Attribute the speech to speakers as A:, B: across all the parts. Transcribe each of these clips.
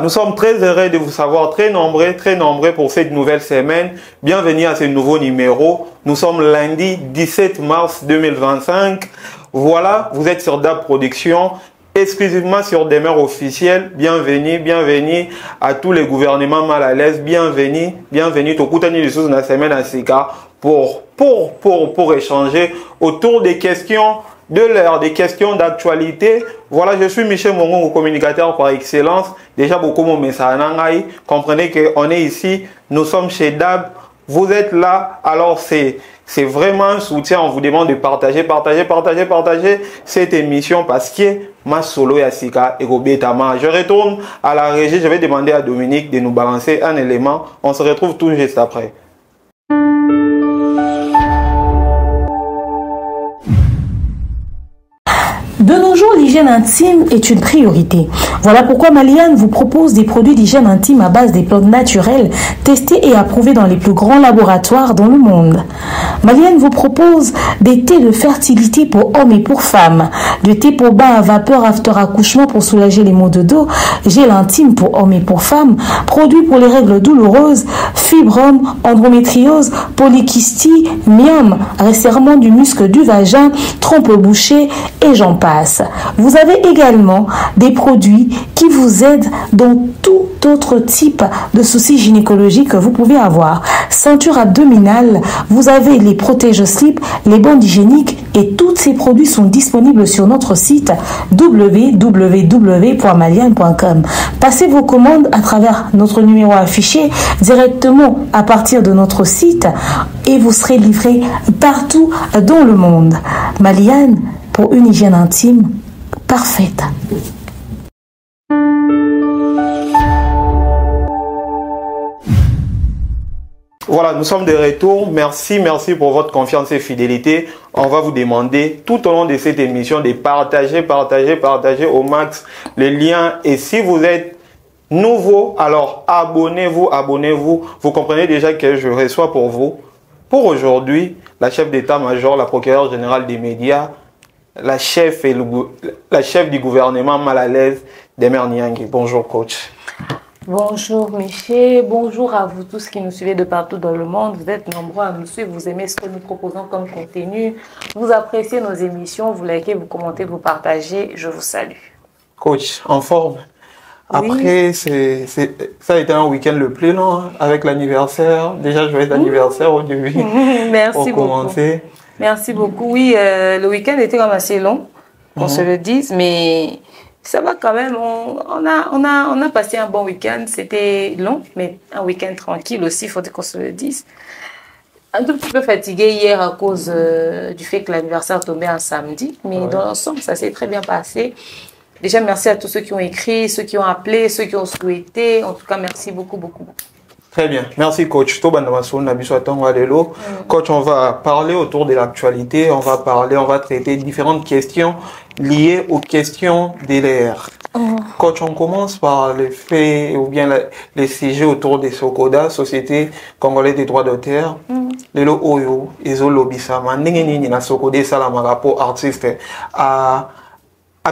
A: nous sommes très heureux de vous savoir très nombreux pour cette nouvelle semaine. Bienvenue à ce nouveau numéro. Nous sommes lundi 17 mars 2025. Voilà, vous êtes sur DAB Production, exclusivement sur des mères officielles. Bienvenue à tous les gouvernements mal à l'aise. Bienvenue au Koutani de Sous la semaine à Sika pour échanger autour des questions de l'heure, des questions d'actualité. Voilà, je suis Michel Mongongo, communicateur par excellence. Déjà beaucoup de messages. Comprenez qu'on est ici, nous sommes chez DAB. Vous êtes là, alors c'est vraiment un soutien. On vous demande de partager cette émission parce que ma solo Yassika et Gobetama. Je retourne à la régie, je vais demander à Dominique de nous balancer un élément. On se retrouve tout juste après.
B: De nos jours, l'hygiène intime est une priorité. Voilà pourquoi Maliane vous propose des produits d'hygiène intime à base des plantes naturelles testés et approuvés dans les plus grands laboratoires dans le monde. Maliane vous propose des thés de fertilité pour hommes et pour femmes, des thés pour bain à vapeur after accouchement pour soulager les maux de dos, gel intime pour hommes et pour femmes, produits pour les règles douloureuses, fibrome, endométriose, polykystie, myome, resserrement du muscle du vagin, trompe bouchée et j'en passe. Vous avez également des produits qui vous aident dans tout autre type de soucis gynécologiques que vous pouvez avoir. Ceinture abdominale, vous avez les protège-slip, les bandes hygiéniques et tous ces produits sont disponibles sur notre site www.maliane.com. Passez vos commandes à travers notre numéro affiché directement à partir de notre site et vous serez livré partout dans le monde. Maliane, pour une hygiène intime parfaite.
A: Voilà, nous sommes de retour. Merci pour votre confiance et fidélité. On va vous demander tout au long de cette émission de partager au max les liens. Et si vous êtes nouveau, alors abonnez-vous. Vous comprenez déjà que je reçois pour vous, pour aujourd'hui, la chef d'état-major, la procureure générale des médias, la chef du gouvernement mal à l'aise, Demer Niangui. Bonjour coach.
C: Bonjour Michel, bonjour à vous tous qui nous suivez de partout dans le monde. Vous êtes nombreux à nous suivre, vous aimez ce que nous proposons comme contenu, vous appréciez nos émissions, vous likez, vous commentez, vous partagez. Je vous salue. Coach,
A: en forme? Après, oui. Ça a été un week-end le plus long hein, avec l'anniversaire. Déjà, joyeux anniversaire au début.
C: Merci beaucoup. Commencer. Merci beaucoup. Oui, le week-end était quand même assez long, qu'on se le dise, mais ça va quand même. On a passé un bon week-end. C'était long, mais un week-end tranquille aussi, il faut qu'on se le dise. Un tout petit peu fatigué hier à cause du fait que l'anniversaire tombait un samedi, mais dans l'ensemble, ça s'est très bien passé. Déjà, merci à tous ceux qui ont écrit, ceux qui ont appelé, ceux qui ont souhaité. En tout cas, merci beaucoup.
A: Très bien. Merci, coach. Coach, on va parler autour de l'actualité. On va traiter différentes questions liées aux questions de l'ère. Coach, on commence par les faits ou bien les sujets autour des Sokoda, Société Congolaise des droits d'auteur. Lelo Oyo, Ezo Lobisama, Nini na Sokoda, Salamara pour artistes à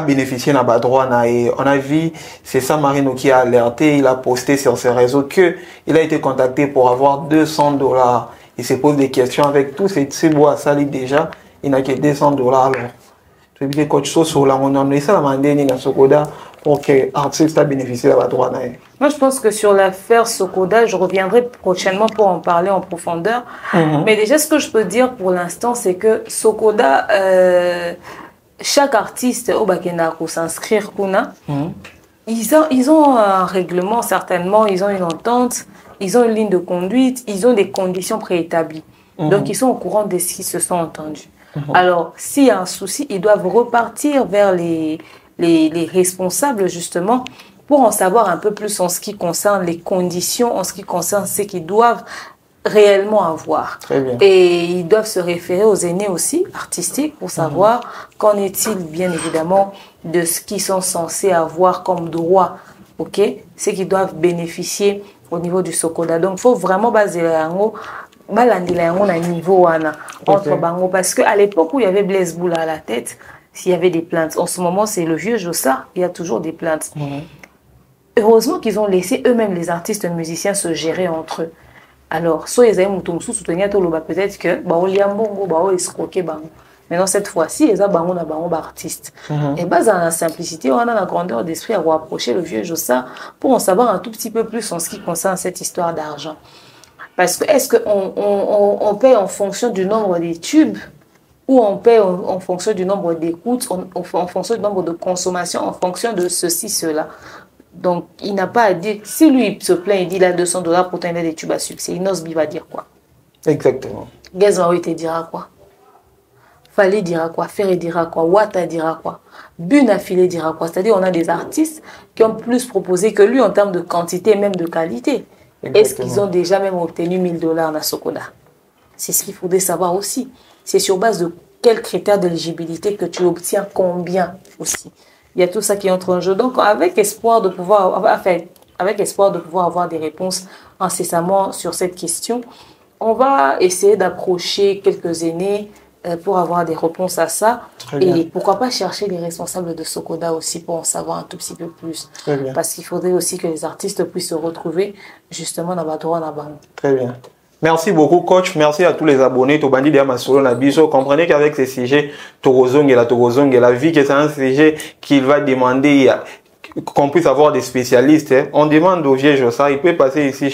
A: bénéficier de nos droits. On a vu, c'est ça Marino qui a alerté, il a posté sur ses réseaux qu'il a été contacté pour avoir $200. Il se pose des questions avec tous ces bois salis déjà, il n'a que $200. Alors, tu veux coach sur la on a ça la mandine dans Sokoda pour que l'artiste a bénéficié de nos droits.
C: Moi, je pense que sur l'affaire Sokoda, je reviendrai prochainement pour en parler en profondeur. Mais déjà, ce que je peux dire pour l'instant, c'est que Sokoda, chaque artiste au Bakena pour s'inscrire ils ont un règlement certainement, ils ont une entente, ils ont une ligne de conduite, ils ont des conditions préétablies. Donc ils sont au courant de ce qui se sont entendus. Alors s'il y a un souci, ils doivent repartir vers les responsables justement pour en savoir un peu plus en ce qui concerne les conditions, en ce qui concerne ce qu'ils doivent réellement avoir.
A: Très bien.
C: Et ils doivent se référer aux aînés aussi, artistiques, pour savoir qu'en est-il bien évidemment de ce qu'ils sont censés avoir comme droit, ok? Ce qu'ils doivent bénéficier au niveau du Sokoda. Donc, il faut vraiment baser niveau entre bango, parce qu'à l'époque où il y avait Blaise Boula à la tête, s'il y avait des plaintes. En ce moment, c'est le vieux Jossa, il y a toujours des plaintes. heureusement qu'ils ont laissé eux-mêmes les artistes musiciens se gérer entre eux. Alors, soit ils avaient soutenir tout le peut-être que on liambongo, ils escroquaient bango. Maintenant, cette fois-ci, ils ont artistes. Et dans la simplicité, on a la grandeur d'esprit à approcher le vieux Jossa pour en savoir un tout petit peu plus en ce qui concerne cette histoire d'argent. Parce que est-ce qu'on paie en fonction du nombre des tubes ou on paie en fonction du nombre d'écoutes, en fonction du nombre de consommations, en fonction de ceci, cela. Donc, il n'a pas à dire, si lui il se plaint, il dit là $200 pour tenir des tubes à succès, Inosbi va dire quoi?
A: Exactement.
C: Gazmaoui te dira quoi? Fallait dira quoi? Ferré dira quoi? Wata dira quoi? Bunafilé dira quoi? C'est-à-dire, on a des artistes qui ont plus proposé que lui en termes de quantité et même de qualité. Est-ce qu'ils ont déjà même obtenu $1000 à Sokoda? C'est ce qu'il faudrait savoir aussi. C'est sur base de quels critères d'éligibilité que tu obtiens combien aussi. Il y a tout ça qui entre en jeu. Donc, avec espoir de pouvoir avoir des réponses incessamment sur cette question, on va essayer d'approcher quelques aînés pour avoir des réponses à ça. Et pourquoi pas chercher les responsables de Sokoda aussi pour en savoir un tout petit peu plus. Parce qu'il faudrait aussi que les artistes puissent se retrouver justement dans Badouan Nabango.
A: Très bien. Merci beaucoup, coach. Merci à tous les abonnés. Tobandi de Amasolo Nabiso. Comprenez qu'avec ces sujets, Torozong et la vie, que c'est un sujet qu'il va demander qu'on puisse avoir des spécialistes. On demande au vieux Jossa, il peut passer ici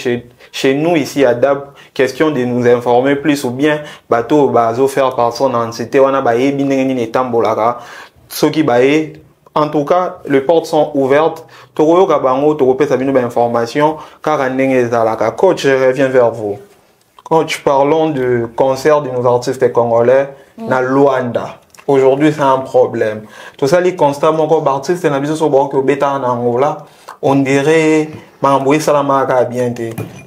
A: chez nous, ici à DAB, question de nous informer plus ou bien, bateau, bazo faire par son entité, on a baé, binengeni tambolara, ce qui baé. En tout cas, les portes sont ouvertes. Toro Kabango, Toro Pesa Bino information, car coach, je reviens vers vous. Coach, parlons du concert de nos artistes congolais na Luanda. Aujourd'hui, c'est un problème. Tout ça, les constats, mon corps artiste, n'a besoin de que bêta en Angola. On dirait, Mamboui Salamaka bien.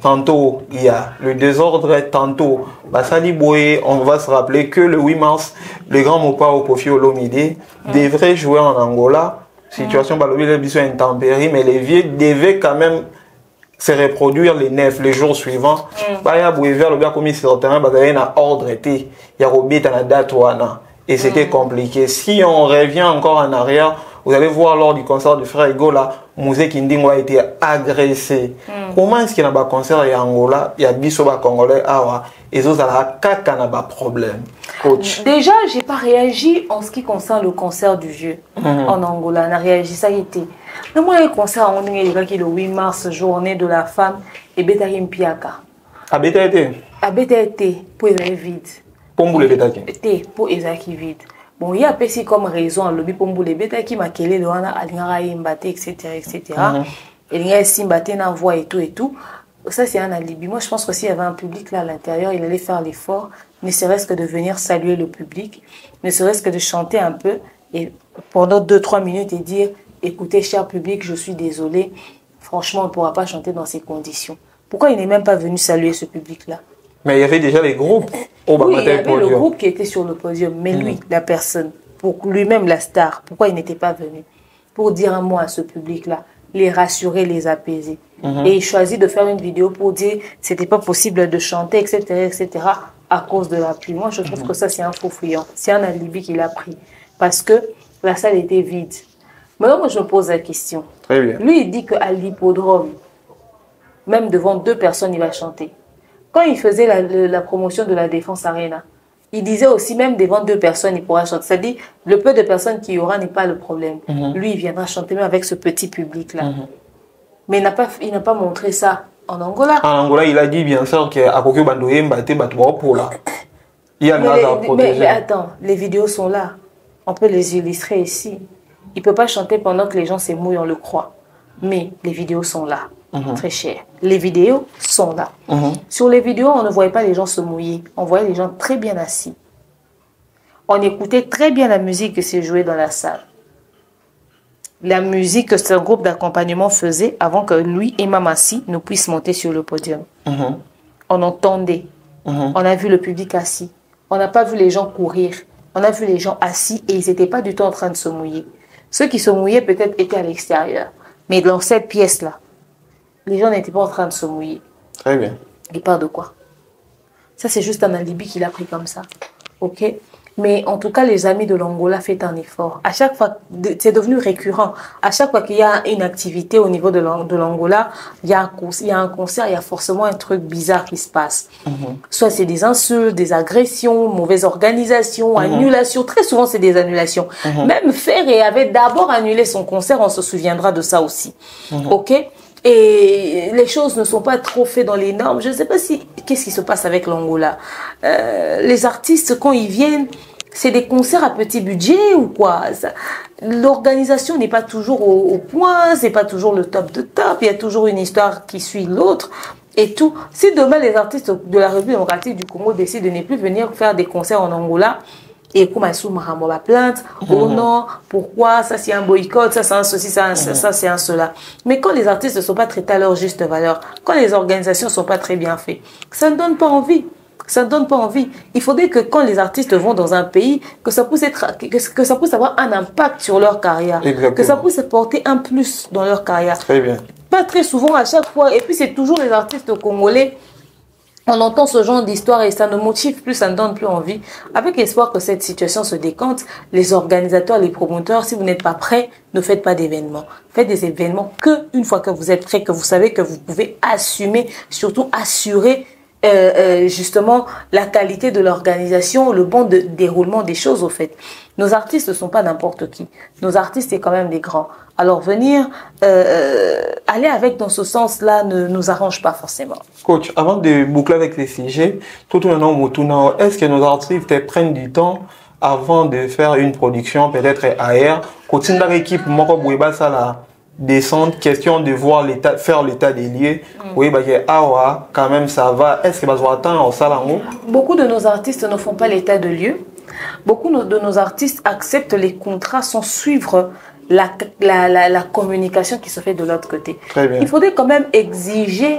A: Tantôt, il y a le désordre, tantôt, Basali Boé, on va se rappeler que le 8 mars, le grand Mopa au Kofi Olomide devrait jouer en Angola. Situation, Balobi, les bisous intempéries, mais les vieux devaient quand même se reproduire les jours suivants. Baya Boé vers le bien commis sur le terrain, Bagaye n'a ordre été. Il y a Robit à la date ouana. Et c'était compliqué. Si on revient encore en arrière, vous allez voir lors du concert de Frère Igola, Mouzé Kindingo a été agressé. Comment est-ce qu'il y a un concert en Angola, il y a Bisoba Congolais, et ils ont un problème. Coach.
C: Déjà, je n'ai pas réagi en ce qui concerne le concert du vieux en Angola. On a réagi, ça y était. Mais moi, le concert en Angola, le 8 mars, journée de la femme, et Betarim Piaka.
A: A Beta été?
C: A Beta été, pour les vide.
A: Pour vous les Betaki?
C: Pour Ezaki vide. Bon, il y a pesé comme raison, le lobby pour les Betaki, ma kele, le wana, alingara imbate, etc. Et il y a simbate, na voix et tout. Ça, c'est un alibi. Moi, je pense que s'il y avait un public là à l'intérieur, il allait faire l'effort, ne serait-ce que de venir saluer le public, ne serait-ce que de chanter un peu, et pendant 2-3 minutes et dire, écoutez, cher public, je suis désolé, franchement, on ne pourra pas chanter dans ces conditions. Pourquoi il n'est même pas venu saluer ce public-là?
A: Mais il y avait déjà les groupes.
C: Oui, il y avait le groupe qui était sur le podium, mais lui, la personne, pour lui-même la star, pourquoi il n'était pas venu? Pour dire un mot à ce public-là, les rassurer, les apaiser. Et il choisit de faire une vidéo pour dire c'était pas possible de chanter, etc., à cause de la pluie. Moi, je trouve que ça, c'est un faux fuyant. C'est un alibi qu'il a pris. Parce que la salle était vide. Maintenant, moi, je me pose la question.
A: Très bien.
C: Lui, il dit qu'à l'hippodrome, même devant 2 personnes, il va chanter. Quand il faisait la promotion de la Défense Arena, il disait aussi, même devant 2 personnes, il pourra chanter. C'est-à-dire, le peu de personnes qu'il y aura n'est pas le problème. Lui, il viendra chanter même avec ce petit public-là. Mais il n'a pas montré ça en Angola.
A: En Angola, il a dit bien sûr qu'à Kokyo Bandoye Mbate pour là. Il y a
C: mais attends, les vidéos sont là. On peut les illustrer ici. Il ne peut pas chanter pendant que les gens se mouillent, on le croit. Mais les vidéos sont là. Très cher. Les vidéos sont là. Sur les vidéos, on ne voyait pas les gens se mouiller. On voyait les gens très bien assis. On écoutait très bien la musique qui s'est jouée dans la salle. La musique que ce groupe d'accompagnement faisait avant que lui et Mamassi ne puissent monter sur le podium. On entendait. On a vu le public assis. On n'a pas vu les gens courir. On a vu les gens assis et ils n'étaient pas du tout en train de se mouiller. Ceux qui se mouillaient peut-être étaient à l'extérieur. Mais dans cette pièce-là, les gens n'étaient pas en train de se mouiller.
A: Très bien.
C: Il parle de quoi? Ça, c'est juste un alibi qu'il a pris comme ça. Ok? Mais en tout cas, les amis de l'Angola font un effort. À chaque fois, c'est devenu récurrent. À chaque fois qu'il y a une activité au niveau de l'Angola, il y a un concert, il y a forcément un truc bizarre qui se passe. Soit c'est des insultes, des agressions, mauvaise organisation, annulation. Très souvent, c'est des annulations. Même Ferré avait d'abord annulé son concert, on se souviendra de ça aussi. OK? Et les choses ne sont pas trop faites dans les normes. Je ne sais pas qu'est-ce qui se passe avec l'Angola. Les artistes, quand ils viennent, c'est des concerts à petit budget ou quoi? L'organisation n'est pas toujours au point, c'est pas toujours le top de top. Il y a toujours une histoire qui suit l'autre et tout. Si demain les artistes de la République démocratique du Congo décident de ne plus venir faire des concerts en Angola, et comme Assou Mahambo va plainte, oh non, pourquoi, ça c'est un boycott, ça c'est un ceci, ça c'est un cela. Mais quand les artistes ne sont pas traités à leur juste valeur, quand les organisations ne sont pas très bien faites, ça ne donne pas envie. Ça ne donne pas envie. Il faudrait que quand les artistes vont dans un pays, que ça puisse avoir un impact sur leur carrière. Exactement. Que ça puisse porter un plus dans leur carrière.
A: Très bien.
C: Pas très souvent, à chaque fois. Et puis c'est toujours les artistes congolais. On entend ce genre d'histoire et ça ne motive plus, ça ne donne plus envie. Avec espoir que cette situation se décante, les organisateurs, les promoteurs, si vous n'êtes pas prêts, ne faites pas d'événements. Faites des événements une fois que vous êtes prêts, que vous savez que vous pouvez assumer, surtout assurer justement la qualité de l'organisation, le bon déroulement des choses au fait. Nos artistes ne sont pas n'importe qui. Nos artistes, c'est quand même des grands. Alors venir aller avec dans ce sens-là ne nous arrange pas forcément.
A: Coach, avant de boucler avec les sujets, tout le monde, est-ce que nos artistes prennent du temps avant de faire une production peut-être ailleurs? Continue dans l'équipe, moi ça la descente, question de voir l'état, faire l'état des lieux. Oui, bah quand même ça va. Est-ce que vous attendre ça là?
C: Beaucoup de nos artistes ne font pas l'état de lieu. Beaucoup de nos artistes acceptent les contrats sans suivre la communication qui se fait de l'autre côté. Il faudrait quand même exiger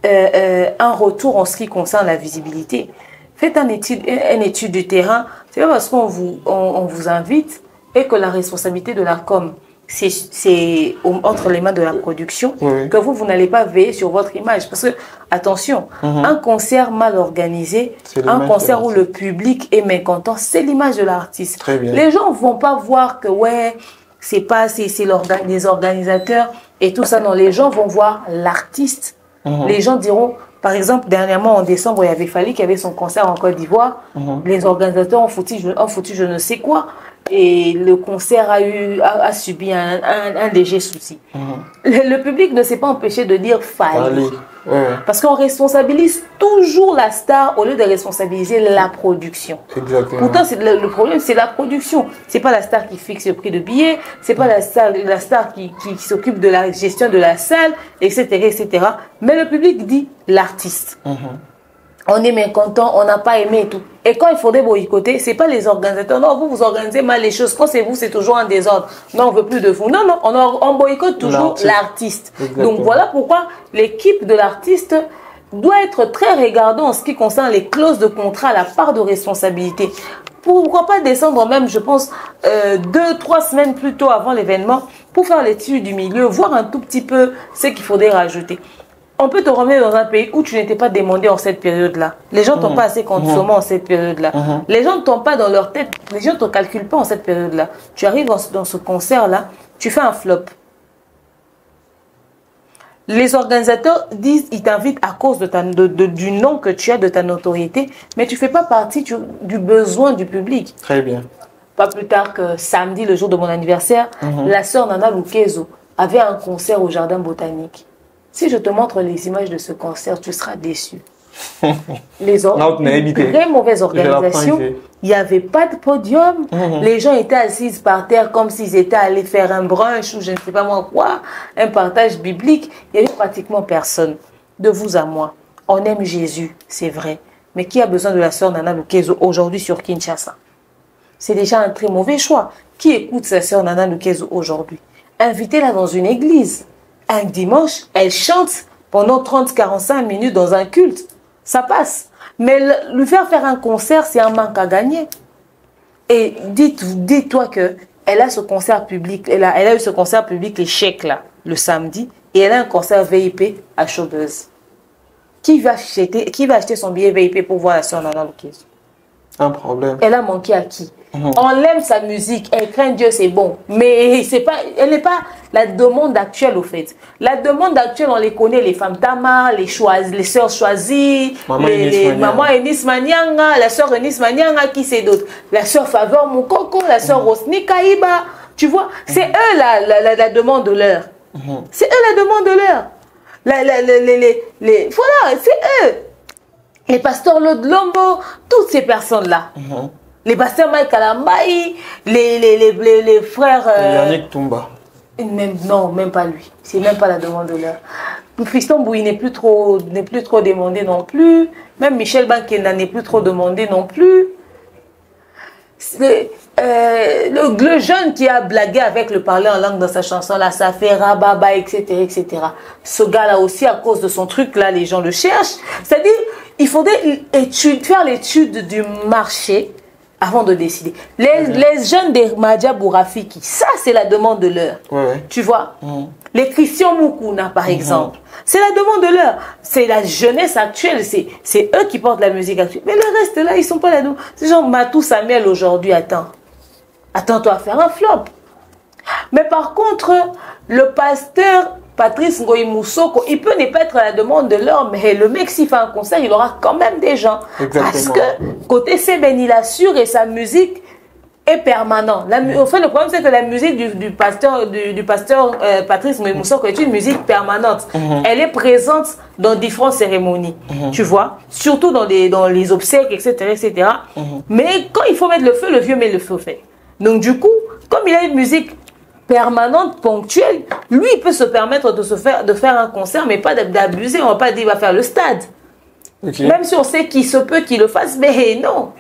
C: un retour en ce qui concerne la visibilité. Faites une étude du terrain. C'est pas parce qu'on vous invite et que la responsabilité de la com c'est entre les mains de la production que vous n'allez pas veiller sur votre image. Parce que, attention, un concert mal organisé, un concert où le public est mécontent, c'est l'image de l'artiste. Les gens ne vont pas voir que, c'est les organisateurs et tout ça. Non, les gens vont voir l'artiste. Les gens diront, par exemple, dernièrement, en décembre, il y avait Fally qui avait son concert en Côte d'Ivoire. Les organisateurs ont foutu je ne sais quoi. Et le concert a subi un léger souci. Le public ne s'est pas empêché de dire Fally. Parce qu'on responsabilise toujours la star au lieu de responsabiliser la production.
A: Exactement.
C: Pourtant, le problème, c'est la production. C'est pas la star qui fixe le prix de billets, c'est pas la star qui s'occupe de la gestion de la salle, etc., etc. Mais le public dit l'artiste. On est mécontent, on n'a pas aimé et tout. Et quand il faudrait boycotter, c'est pas les organisateurs. Non, vous organisez mal les choses. Quand c'est vous, c'est toujours un désordre. Non, on veut plus de vous. Non, on boycotte toujours l'artiste. Donc voilà pourquoi l'équipe de l'artiste doit être très regardante en ce qui concerne les clauses de contrat, la part de responsabilité. Pourquoi pas descendre même, je pense, 2-3 semaines plus tôt avant l'événement pour faire l'étude du milieu, voir un tout petit peu ce qu'il faudrait rajouter. On peut te ramener dans un pays où tu n'étais pas demandé en cette période-là. Les gens ne t'ont pas assez consommé en cette période-là. Les gens ne t'ont pas dans leur tête, les gens ne te calculent pas en cette période-là. Tu arrives dans ce concert-là, tu fais un flop. Les organisateurs disent, ils t'invitent à cause du nom que tu as, de ta notoriété, mais tu ne fais pas partie du besoin du public.
A: Très bien.
C: Pas plus tard que samedi, le jour de mon anniversaire, la sœur Nana Lukezo avait un concert au Jardin Botanique. Si je te montre les images de ce concert, tu seras déçu. Très mauvaise organisation. Il n'y avait pas de podium. Les gens étaient assis par terre comme s'ils étaient allés faire un brunch ou je ne sais pas moi quoi, un partage biblique. Il n'y avait pratiquement personne. De vous à moi, on aime Jésus, c'est vrai. Mais qui a besoin de la sœur Nana Lukezo aujourd'hui sur Kinshasa? C'est déjà un très mauvais choix. Qui écoute sa sœur Nana Lukezo aujourd'hui? Invitez-la dans une église. Un dimanche, elle chante pendant 30-45 minutes dans un culte. Ça passe. Mais lui faire un concert, c'est un manque à gagner. Et dis-toi que elle a ce concert public, elle a eu ce concert public, les chèques là, le samedi, et elle a un concert VIP à Showbuzz. Qui va acheter son billet VIP pour voir la sœur Nana Lukezo?
A: Un problème.
C: Elle a manqué à qui? On aime sa musique, elle craint Dieu, c'est bon. Mais c'est pas, elle n'est pas la demande actuelle, au fait. La demande actuelle, on les connaît, les femmes Tama, les sœurs choisies, Maman Enis Manyanga, la sœur Enis Manyanga, qui c'est d'autres? La sœur Faveur Moukoko, la sœur Rosni Kaïba. Tu vois, c'est eux la demande de l'heure. C'est eux la demande de l'heure. Voilà, c'est eux. Les pasteurs Lombo, toutes ces personnes-là. Les pasteurs Mike Alambaï, les frères...
A: Yannick Toumba.
C: Non, même pas lui. C'est même pas la demande de l'heure. Fiston Bouy n'est plus trop demandé non plus. Même Michel Bankenda n'est plus trop demandé non plus. Le jeune qui a blagué avec le parler en langue dans sa chanson, là, ça fait rababa, etc., etc. Ce gars-là aussi, à cause de son truc, là, les gens le cherchent. C'est-à-dire, il faudrait faire l'étude du marché avant de décider. Les jeunes des Madia Bourafiki, ça, c'est la demande de l'heure. Tu vois? Les Christian Moukouna, par exemple. C'est la demande de l'heure. C'est la jeunesse actuelle. C'est eux qui portent la musique actuelle. Mais le reste, là, ils sont pas là. C'est genre Matou Samuel aujourd'hui. Attends-toi à faire un flop. Mais par contre, le pasteur Patrice Ngoï Moussoko, il peut ne pas être à la demande de l'heure, mais le mec, s'il fait un concert, il aura quand même des gens.
A: Exactement.
C: Parce que côté Seben, il assure et sa musique est permanente. En fait, le problème, c'est que la musique du pasteur Patrice Ngoï Moussoko est une musique permanente. Elle est présente dans différentes cérémonies, tu vois, surtout dans les obsèques, etc., etc. Mais quand il faut mettre le feu, le vieux met le feu au fait. Donc du coup, comme il a une musique permanente, ponctuelle, lui, il peut se permettre de faire un concert, mais pas d'abuser. On va pas dire qu'il va faire le stade. Même si on sait qu'il se peut qu'il le fasse, mais non.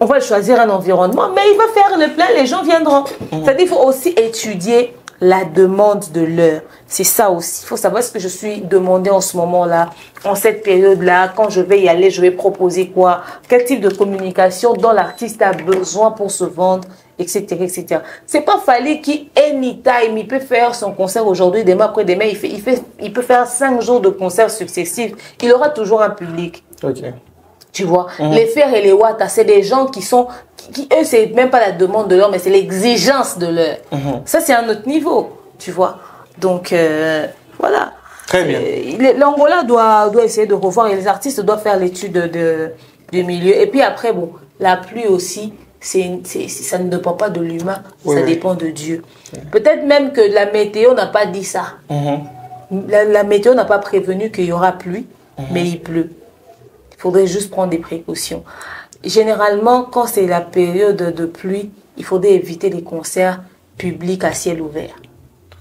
C: On va choisir un environnement, mais il va faire le plein, les gens viendront. C'est-à-dire qu'il faut aussi étudier la demande de l'heure. C'est ça aussi. Il faut savoir ce que je suis demandé en ce moment-là, en cette période-là. Quand je vais y aller, je vais proposer quoi? Quel type de communication dont l'artiste a besoin pour se vendre, etc., etc. C'est pas fallu qu'anytime, il peut faire son concert aujourd'hui, demain, après-demain, il peut faire 5 jours de concerts successifs. Il aura toujours un public. Tu vois, les fers et les watts, c'est des gens qui eux, c'est même pas la demande de l'heure, mais c'est l'exigence de l'heure. Ça, c'est un autre niveau, tu vois. Donc, voilà.
A: Très bien.
C: L'Angola doit essayer de revoir et les artistes doivent faire l'étude du milieu. Et puis après, bon, la pluie aussi, ça ne dépend pas de l'humain, ça dépend de Dieu. Peut-être même que la météo n'a pas dit ça. La météo n'a pas prévenu qu'il y aura pluie, mais il pleut. Il faudrait juste prendre des précautions. Généralement, quand c'est la période de pluie, il faudrait éviter les concerts publics à ciel ouvert.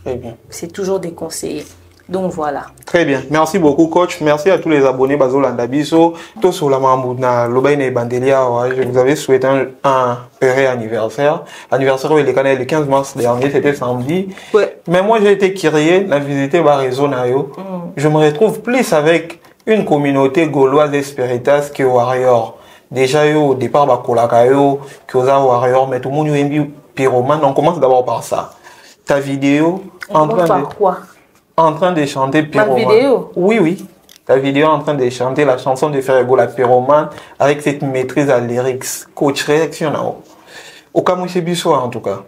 A: Très bien. C'est
C: toujours déconseillé. Donc voilà.
A: Très bien. Merci beaucoup, coach. Merci à tous les abonnés Bazo Landabiso. Tous sur la Mambouna, Lobaine Bandelia. Je vous avais souhaité un heureux anniversaire. Anniversaire où il est le 15 mars dernier, c'était samedi. Mais moi, j'ai été curieux, j'ai visité ma réseau. Je me retrouve plus avec une communauté gauloise espéritas que Warrior. Déjà, au départ, Bakolakayo, Kyoza Warrior, mais tout le monde aime pyromane. On commence d'abord par ça. Ta vidéo en train de chanter pyromane.
C: Ma vidéo?
A: Oui. Ta vidéo en train de chanter la chanson de Ferrego, la pyromane, avec cette maîtrise à lyrics. Coach, réaction là. Au Kamouché Bisso, en tout cas.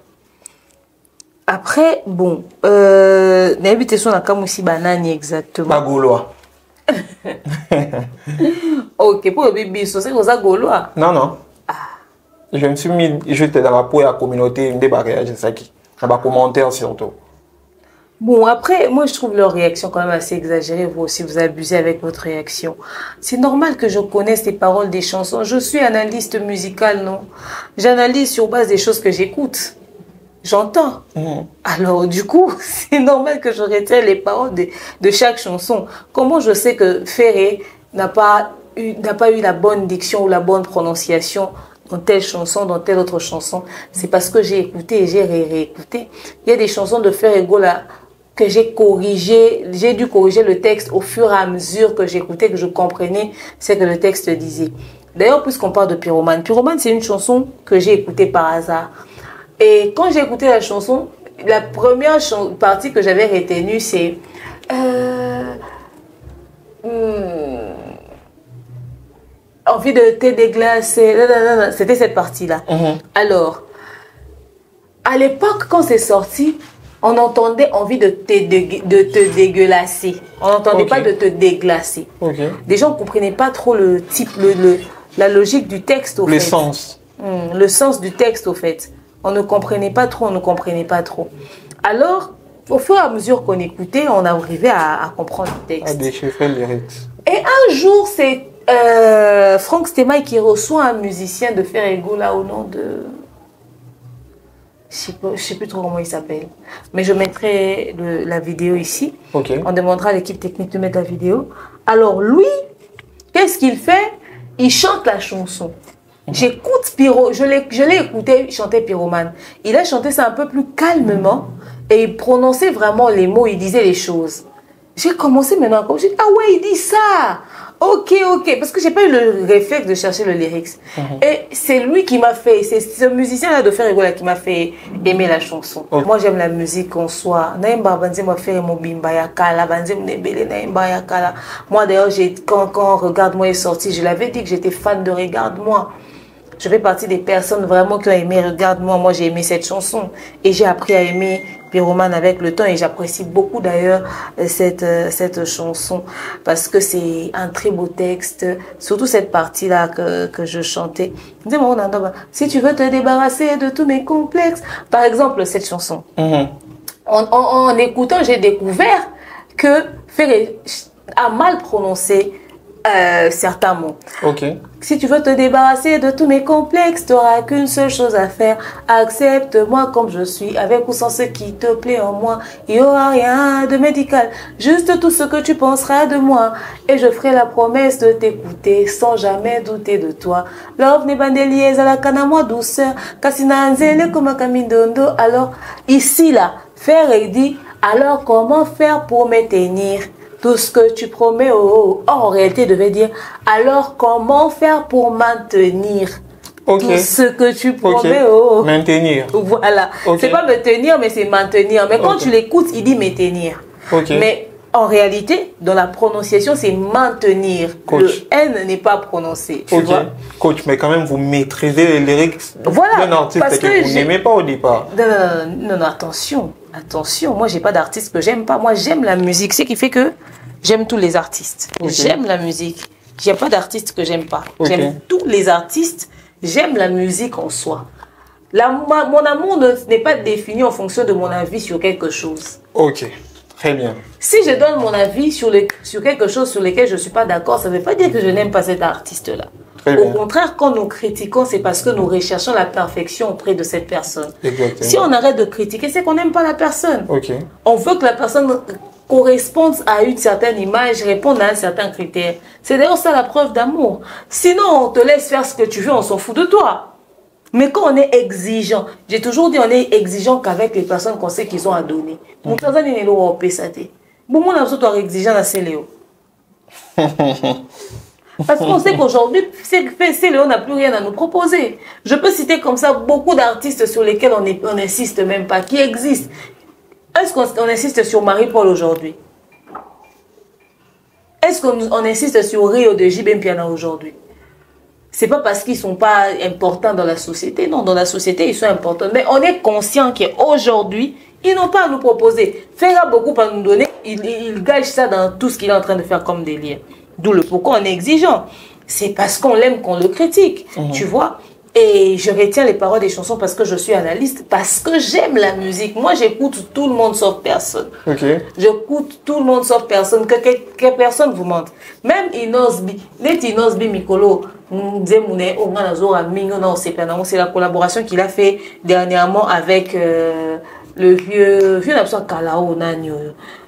C: Après, bon, l'invitation à Kamouchi Banani exactement.
A: Bagoulois.
C: Ok, pour le bébé, c'est ça Gaulois?
A: Non. Je me suis mis juste dans la peau à la communauté, une débarquage, c'est ça qui. Dans les commentaires surtout.
C: Bon, après, moi je trouve leur réaction quand même assez exagérée. Vous aussi, vous abusez avec votre réaction. C'est normal que je connaisse les paroles des chansons. Je suis analyste musical, non? J'analyse sur base des choses que j'écoute. J'entends. Alors, du coup, c'est normal que je retienne les paroles de chaque chanson. Comment je sais que Ferré n'a pas eu la bonne diction ou la bonne prononciation dans telle chanson, dans telle autre chanson? C'est parce que j'ai écouté et j'ai réécouté. Il y a des chansons de Ferrego là que j'ai corrigé. J'ai dû corriger le texte au fur et à mesure que j'écoutais, que je comprenais ce que le texte disait. D'ailleurs, puisqu'on parle de Pyromane, Pyromane, c'est une chanson que j'ai écoutée par hasard. Et quand j'ai écouté la chanson, la première partie que j'avais retenue, c'est... envie de te déglacer. C'était cette partie-là. Alors, à l'époque, quand c'est sorti, on entendait envie de te dégueulasser. On n'entendait pas de te déglacer. Les gens ne comprenaient pas trop le type, la logique du texte, au fait.
A: Le sens.
C: Le sens du texte, au fait. On ne comprenait pas trop, Alors, au fur et à mesure qu'on écoutait, on arrivait à comprendre le texte.
A: À déchiffrer les lyrics.
C: Et un jour, c'est Franck Stemai qui reçoit un musicien de Ferrego, là, au nom de... Je ne sais plus trop comment il s'appelle. Mais je mettrai la vidéo ici. On demandera à l'équipe technique de mettre la vidéo. Alors lui, qu'est-ce qu'il fait? Il chante la chanson. J'écoute Pyro, je l'ai écouté chanter Pyromane. Il a chanté ça un peu plus calmement et il prononçait vraiment les mots, il disait les choses. J'ai commencé maintenant, j'ai dit, ah ouais, il dit ça. Ok, parce que j'ai pas eu le réflexe de chercher le lyrics. Et c'est lui qui m'a fait, c'est ce musicien-là de Ferrego qui m'a fait aimer la chanson. Moi, j'aime la musique en soi. Moi, d'ailleurs, quand Regarde-moi est sorti, je l'avais dit que j'étais fan de Regarde-moi. Je fais partie des personnes vraiment qui ont aimé Regarde-moi. Moi, j'ai aimé cette chanson. Et j'ai appris à aimer Pyromane avec le temps. Et j'apprécie beaucoup d'ailleurs cette chanson. Parce que c'est un très beau texte. Surtout cette partie-là que je chantais. Si tu veux te débarrasser de tous mes complexes. Par exemple, cette chanson. En écoutant, j'ai découvert que Ferré a mal prononcé certains mots. Si tu veux te débarrasser de tous mes complexes, tu n'auras qu'une seule chose à faire. Accepte-moi comme je suis, avec ou sans ce qui te plaît en moi. Il n'y aura rien de médical, juste tout ce que tu penseras de moi. Et je ferai la promesse de t'écouter sans jamais douter de toi. Love ne bandeliers à la canne douceur. Kassinanzele comme Kamindondo. Alors, ici là, Ferré dit, alors comment faire pour me tenir? Tout ce que tu promets, en réalité, devait dire, alors comment faire pour maintenir tout ce que tu promets,
A: maintenir.
C: Voilà. C'est pas me tenir, mais c'est maintenir. Mais quand tu l'écoutes, il dit maintenir. Mais en réalité, dans la prononciation, c'est maintenir. Le N n'est pas prononcé. Tu vois?
A: Coach, mais quand même, vous maîtrisez les lyrics d'un artiste que vous n'aimez pas au départ.
C: Non, attention. Attention, moi, j'ai pas d'artiste que j'aime pas. Moi, j'aime la musique. Ce qui fait que j'aime tous les artistes. J'aime la musique. J'ai pas d'artiste que j'aime pas. J'aime tous les artistes. J'aime la musique en soi. Mon amour n'est pas défini en fonction de mon avis sur quelque chose.
A: Très bien.
C: Si je donne mon avis sur quelque chose sur lequel je ne suis pas d'accord, ça ne veut pas dire que je n'aime pas cet artiste-là. Au contraire, quand nous critiquons, c'est parce que nous recherchons la perfection auprès de cette personne. Si on arrête de critiquer, c'est qu'on n'aime pas la personne. On veut que la personne corresponde à une certaine image, réponde à un certain critère. C'est d'ailleurs ça la preuve d'amour. Sinon, on te laisse faire ce que tu veux, on s'en fout de toi. Mais quand on est exigeant, j'ai toujours dit on est exigeant qu'avec les personnes qu'on sait qu'ils ont à donner. Mon cousin n'est pas au PSAT. Bon, moi, on est exigeant à Céléo. Parce qu'on sait qu'aujourd'hui, Céléo n'a plus rien à nous proposer. Je peux citer comme ça beaucoup d'artistes sur lesquels on n'insiste même pas, qui existent. Est-ce qu'on insiste sur Marie-Paul aujourd'hui? Est-ce qu'on insiste sur Rio de J.B. Piana aujourd'hui? C'est pas parce qu'ils sont pas importants dans la société. Non, dans la société, ils sont importants. Mais on est conscient qu'aujourd'hui, ils n'ont pas à nous proposer. Fera beaucoup à nous donner. Il gâche ça dans tout ce qu'il est en train de faire comme délire. D'où le pourquoi on est exigeant. C'est parce qu'on l'aime qu'on le critique. Tu vois? Et je retiens les paroles des chansons parce que je suis analyste, parce que j'aime la musique. Moi, j'écoute tout le monde sauf personne. J'écoute tout le monde sauf personne. Que personne vous mente. Même Inosbi. Inosbi Mikolo. C'est la collaboration qu'il a fait dernièrement avec le vieux Kalao Nanyo.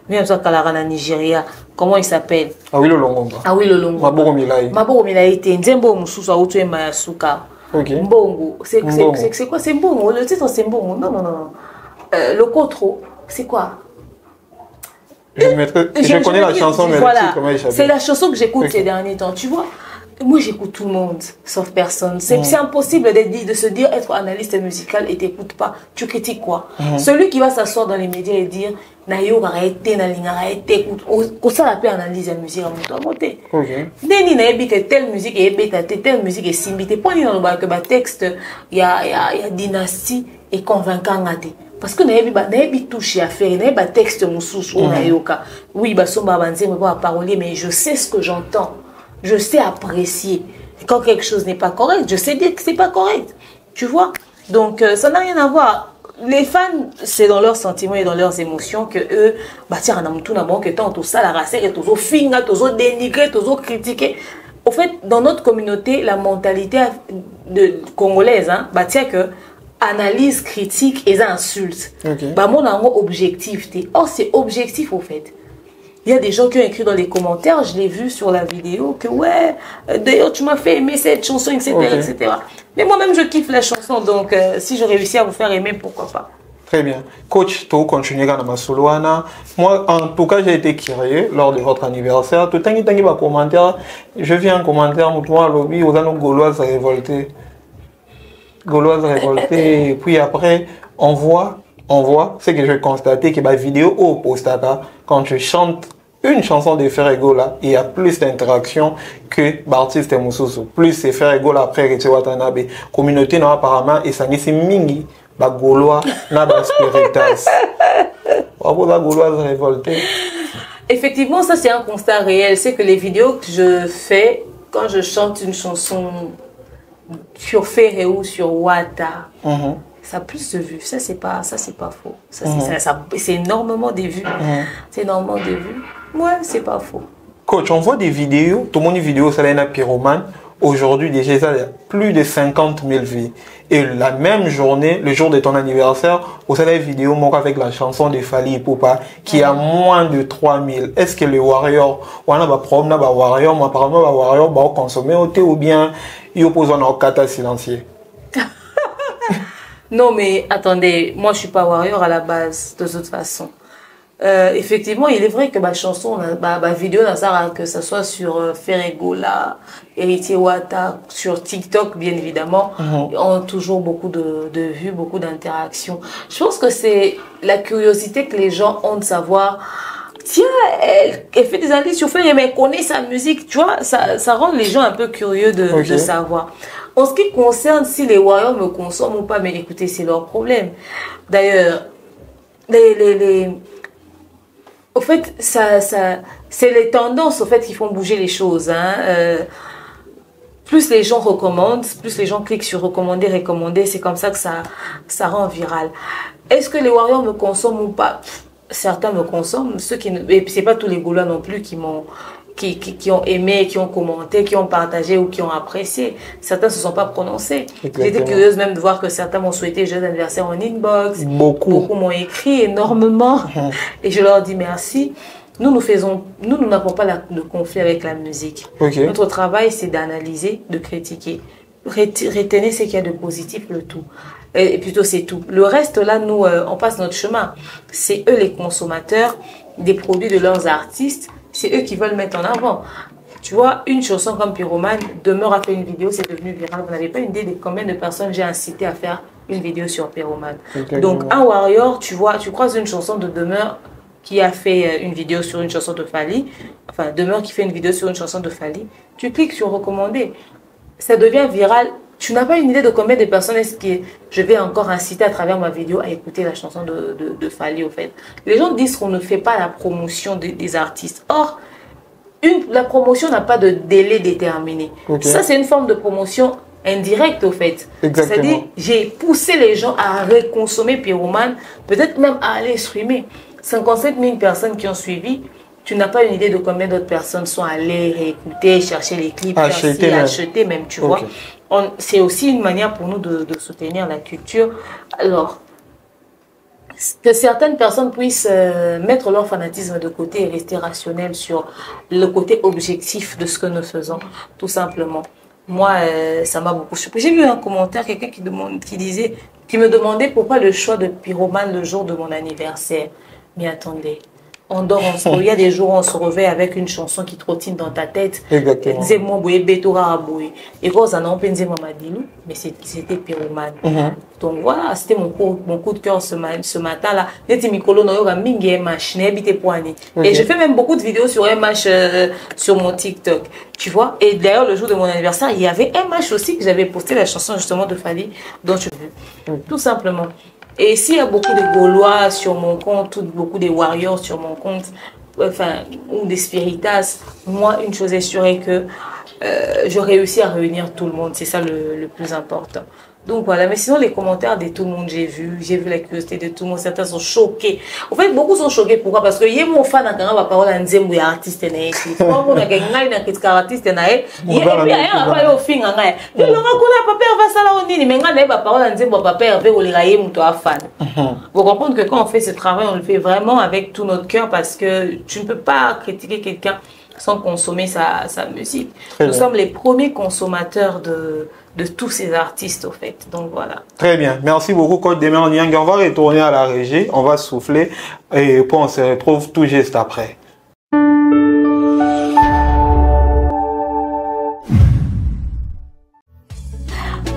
C: Kalara Nigeria. Comment il s'appelle?
A: Ah oui, le Longonga.
C: Ah oui, le Longonga.
A: Maboro Milaï.
C: Maboro Milaï. Nzembo Mususa Utu Mayasuka. Mbongo. C'est quoi? C'est Mbongo. Le titre c'est Mbongo. Non. Le Kotro. C'est quoi?
A: Je connais la chanson, mais voilà. Le titre, comment il s'appelle?
C: C'est la chanson que j'écoute ces derniers temps. Tu vois? moi j'écoute tout le monde, sauf personne. C'est impossible de se dire être analyste musical et t'écoutes pas. Tu critiques quoi? Celui qui va s'asseoir dans les médias et dire Nayo arrêté, écoute, ça la peut analyser la musique à mon côté. Deni na ebi que telle musique est bêta, telle musique est simbité. Pas ni dans le texte, il y a dynastie et convaincant à des. Parce que naebi touche à faire, naebi texte moussous ou nayoka. Oui, bah somba banzé me voir parler, mais je sais ce que j'entends. Je sais apprécier. Quand quelque chose n'est pas correct, je sais dire que c'est pas correct. Tu vois? Donc ça n'a rien à voir. Les fans, c'est dans leurs sentiments et dans leurs émotions que eux, bah tiens, on a tout d'abord que tant tout ça, la race, tout finga, tout dénigrer, tout critiquer. Au fait, dans notre communauté, la mentalité congolaise, hein, bah tiens que analyse, critique et insulte. Bah mon objectif, or c'est objectif au fait. Il y a des gens qui ont écrit dans les commentaires, je l'ai vu sur la vidéo, que ouais, d'ailleurs tu m'as fait aimer cette chanson, etc. etc. Mais moi-même je kiffe la chanson, donc si je réussis à vous faire aimer, pourquoi pas.
A: Très bien. Coach, tu continues dans ma soloana. Moi, en tout cas, j'ai été curieux lors de votre anniversaire. Tout le temps, il y a commentaire. Je viens en commentaire, moi, lobby, aux anneaux gauloises révoltées. Gauloises révoltées. Et puis après, on voit, c'est que j'ai constaté que la vidéo au postata, quand tu chantes une chanson de Ferrego là, il y a plus d'interaction que l'artiste Moussoussou. Plus c'est Ferrego là après Rete Watanabe. Communauté non apparemment et ça c'est mingi. Ba Gaulois na ba spiritas. Bravo la Gauloise révoltée.
C: Effectivement, ça c'est un constat réel. C'est que les vidéos que je fais quand je chante une chanson sur Ferré ou sur Wata. Ça a plus de vues, ça c'est pas faux. C'est énormément des vues. C'est énormément des vues. Ouais, c'est pas faux.
A: Coach, on voit des vidéos, tout le monde vidéo ça là pyromane. Aujourd'hui déjà ça a plus de 50 000 vues. Et la même journée, le jour de ton anniversaire, au sein de la vidéo avec la chanson de Fally Ipupa qui a moins de 3 000. Est-ce que le Warrior, on a un problème na Warrior, moi apparemment Warrior va consommer au thé ou bien il oppose un kata silencieux?
C: Non, mais attendez, moi je suis pas warrior à la base, de toute façon. Effectivement, il est vrai que ma chanson, ma vidéo, que ce soit sur Ferregola, Héritier Wata, sur TikTok, bien évidemment, ont toujours beaucoup de vues, beaucoup d'interactions. Je pense que c'est la curiosité que les gens ont de savoir. Tiens, elle fait des analyses sur Ferregola, mais elle connaît sa musique, tu vois, ça rend les gens un peu curieux de savoir. En ce qui concerne si les warriors me consomment ou pas, mais écoutez, c'est leur problème. D'ailleurs, au fait, c'est les tendances au fait, qui font bouger les choses. Hein. Plus les gens recommandent, plus les gens cliquent sur recommander, c'est comme ça que ça rend viral. Est-ce que les warriors me consomment ou pas? Certains me consomment, ceux qui ne... Et c'est pas tous les Gaulois non plus qui ont aimé, qui ont commenté, qui ont partagé ou qui ont apprécié. Certains ne se sont pas prononcés. J'étais curieuse même de voir que certains m'ont souhaité joyeux anniversaire en inbox. Beaucoup m'ont écrit énormément. Et je leur dis merci. Nous n'avons pas de conflit avec la musique. Notre travail, c'est d'analyser, de critiquer. Retenez ce qu'il y a de positif, le tout. Et plutôt, c'est tout. Le reste, là, nous, on passe notre chemin. C'est eux les consommateurs des produits de leurs artistes. C'est eux qui veulent mettre en avant. Tu vois, une chanson comme Pyromane, Demeure a fait une vidéo, c'est devenu viral. Vous n'avez pas une idée de combien de personnes j'ai incité à faire une vidéo sur Pyromane. Donc, un warrior, tu vois, tu croises une chanson de Demeure qui a fait une vidéo sur une chanson de Fally. Enfin, Demeure qui fait une vidéo sur une chanson de Fally. Tu cliques sur recommander. Ça devient viral. Tu n'as pas une idée de combien de personnes est-ce que je vais encore inciter à travers ma vidéo à écouter la chanson de Fally, au fait. Les gens disent qu'on ne fait pas la promotion des artistes. Or, la promotion n'a pas de délai déterminé. Ça, c'est une forme de promotion indirecte, au fait. C'est-à-dire, j'ai poussé les gens à reconsommer Pyromane, peut-être même à aller streamer. 57 000 personnes qui ont suivi. Tu n'as pas une idée de combien d'autres personnes sont allées réécouter, chercher les clips, acheter même, tu vois. C'est aussi une manière pour nous de soutenir la culture. Alors, que certaines personnes puissent mettre leur fanatisme de côté et rester rationnels sur le côté objectif de ce que nous faisons, tout simplement. Moi, ça m'a beaucoup surpris. J'ai vu un commentaire, quelqu'un qui me demandait pourquoi le choix de Pyromane le jour de mon anniversaire. Mais attendez, on dort, il y a des jours où on se réveille avec une chanson qui trottine dans ta tête.
A: Exactement.
C: Et quand on a entendu Mamadilou, mais c'était pyromane. Donc voilà, c'était mon coup de cœur ce matin-là. Et je fais même beaucoup de vidéos sur MH sur mon TikTok. Tu vois? Et d'ailleurs, le jour de mon anniversaire, il y avait MH aussi que j'avais posté la chanson justement de Fali, dont je veux. Tout simplement. Et s'il y a beaucoup de Gaulois sur mon compte, beaucoup de Warriors sur mon compte, enfin, ou des Spiritas, moi, une chose est sûre est que je réussis à réunir tout le monde. C'est ça le plus important. Donc voilà, mais sinon les commentaires de tout le monde, j'ai vu la curiosité de tout le monde, certains sont choqués. En fait, beaucoup sont choqués, pourquoi? Parce que y a mon fan dans la parole en disant que artiste n'est pas on a gagné dans artiste n'est et puis il y a pas au fin en gars. Le gars qu'on a papa va ça là on dit mais gars n'est pas parole en disant que papa veut les railler mon toi fan. Vous comprenez que quand on fait ce travail, on le fait vraiment avec tout notre cœur parce que tu ne peux pas critiquer quelqu'un sans consommer sa musique. Nous sommes les premiers consommateurs de tous ces artistes, au fait. Donc voilà.
A: Très bien. Merci beaucoup, Côte des Mers Nyang. On va retourner à la régie, on va souffler et puis on se retrouve tout juste après.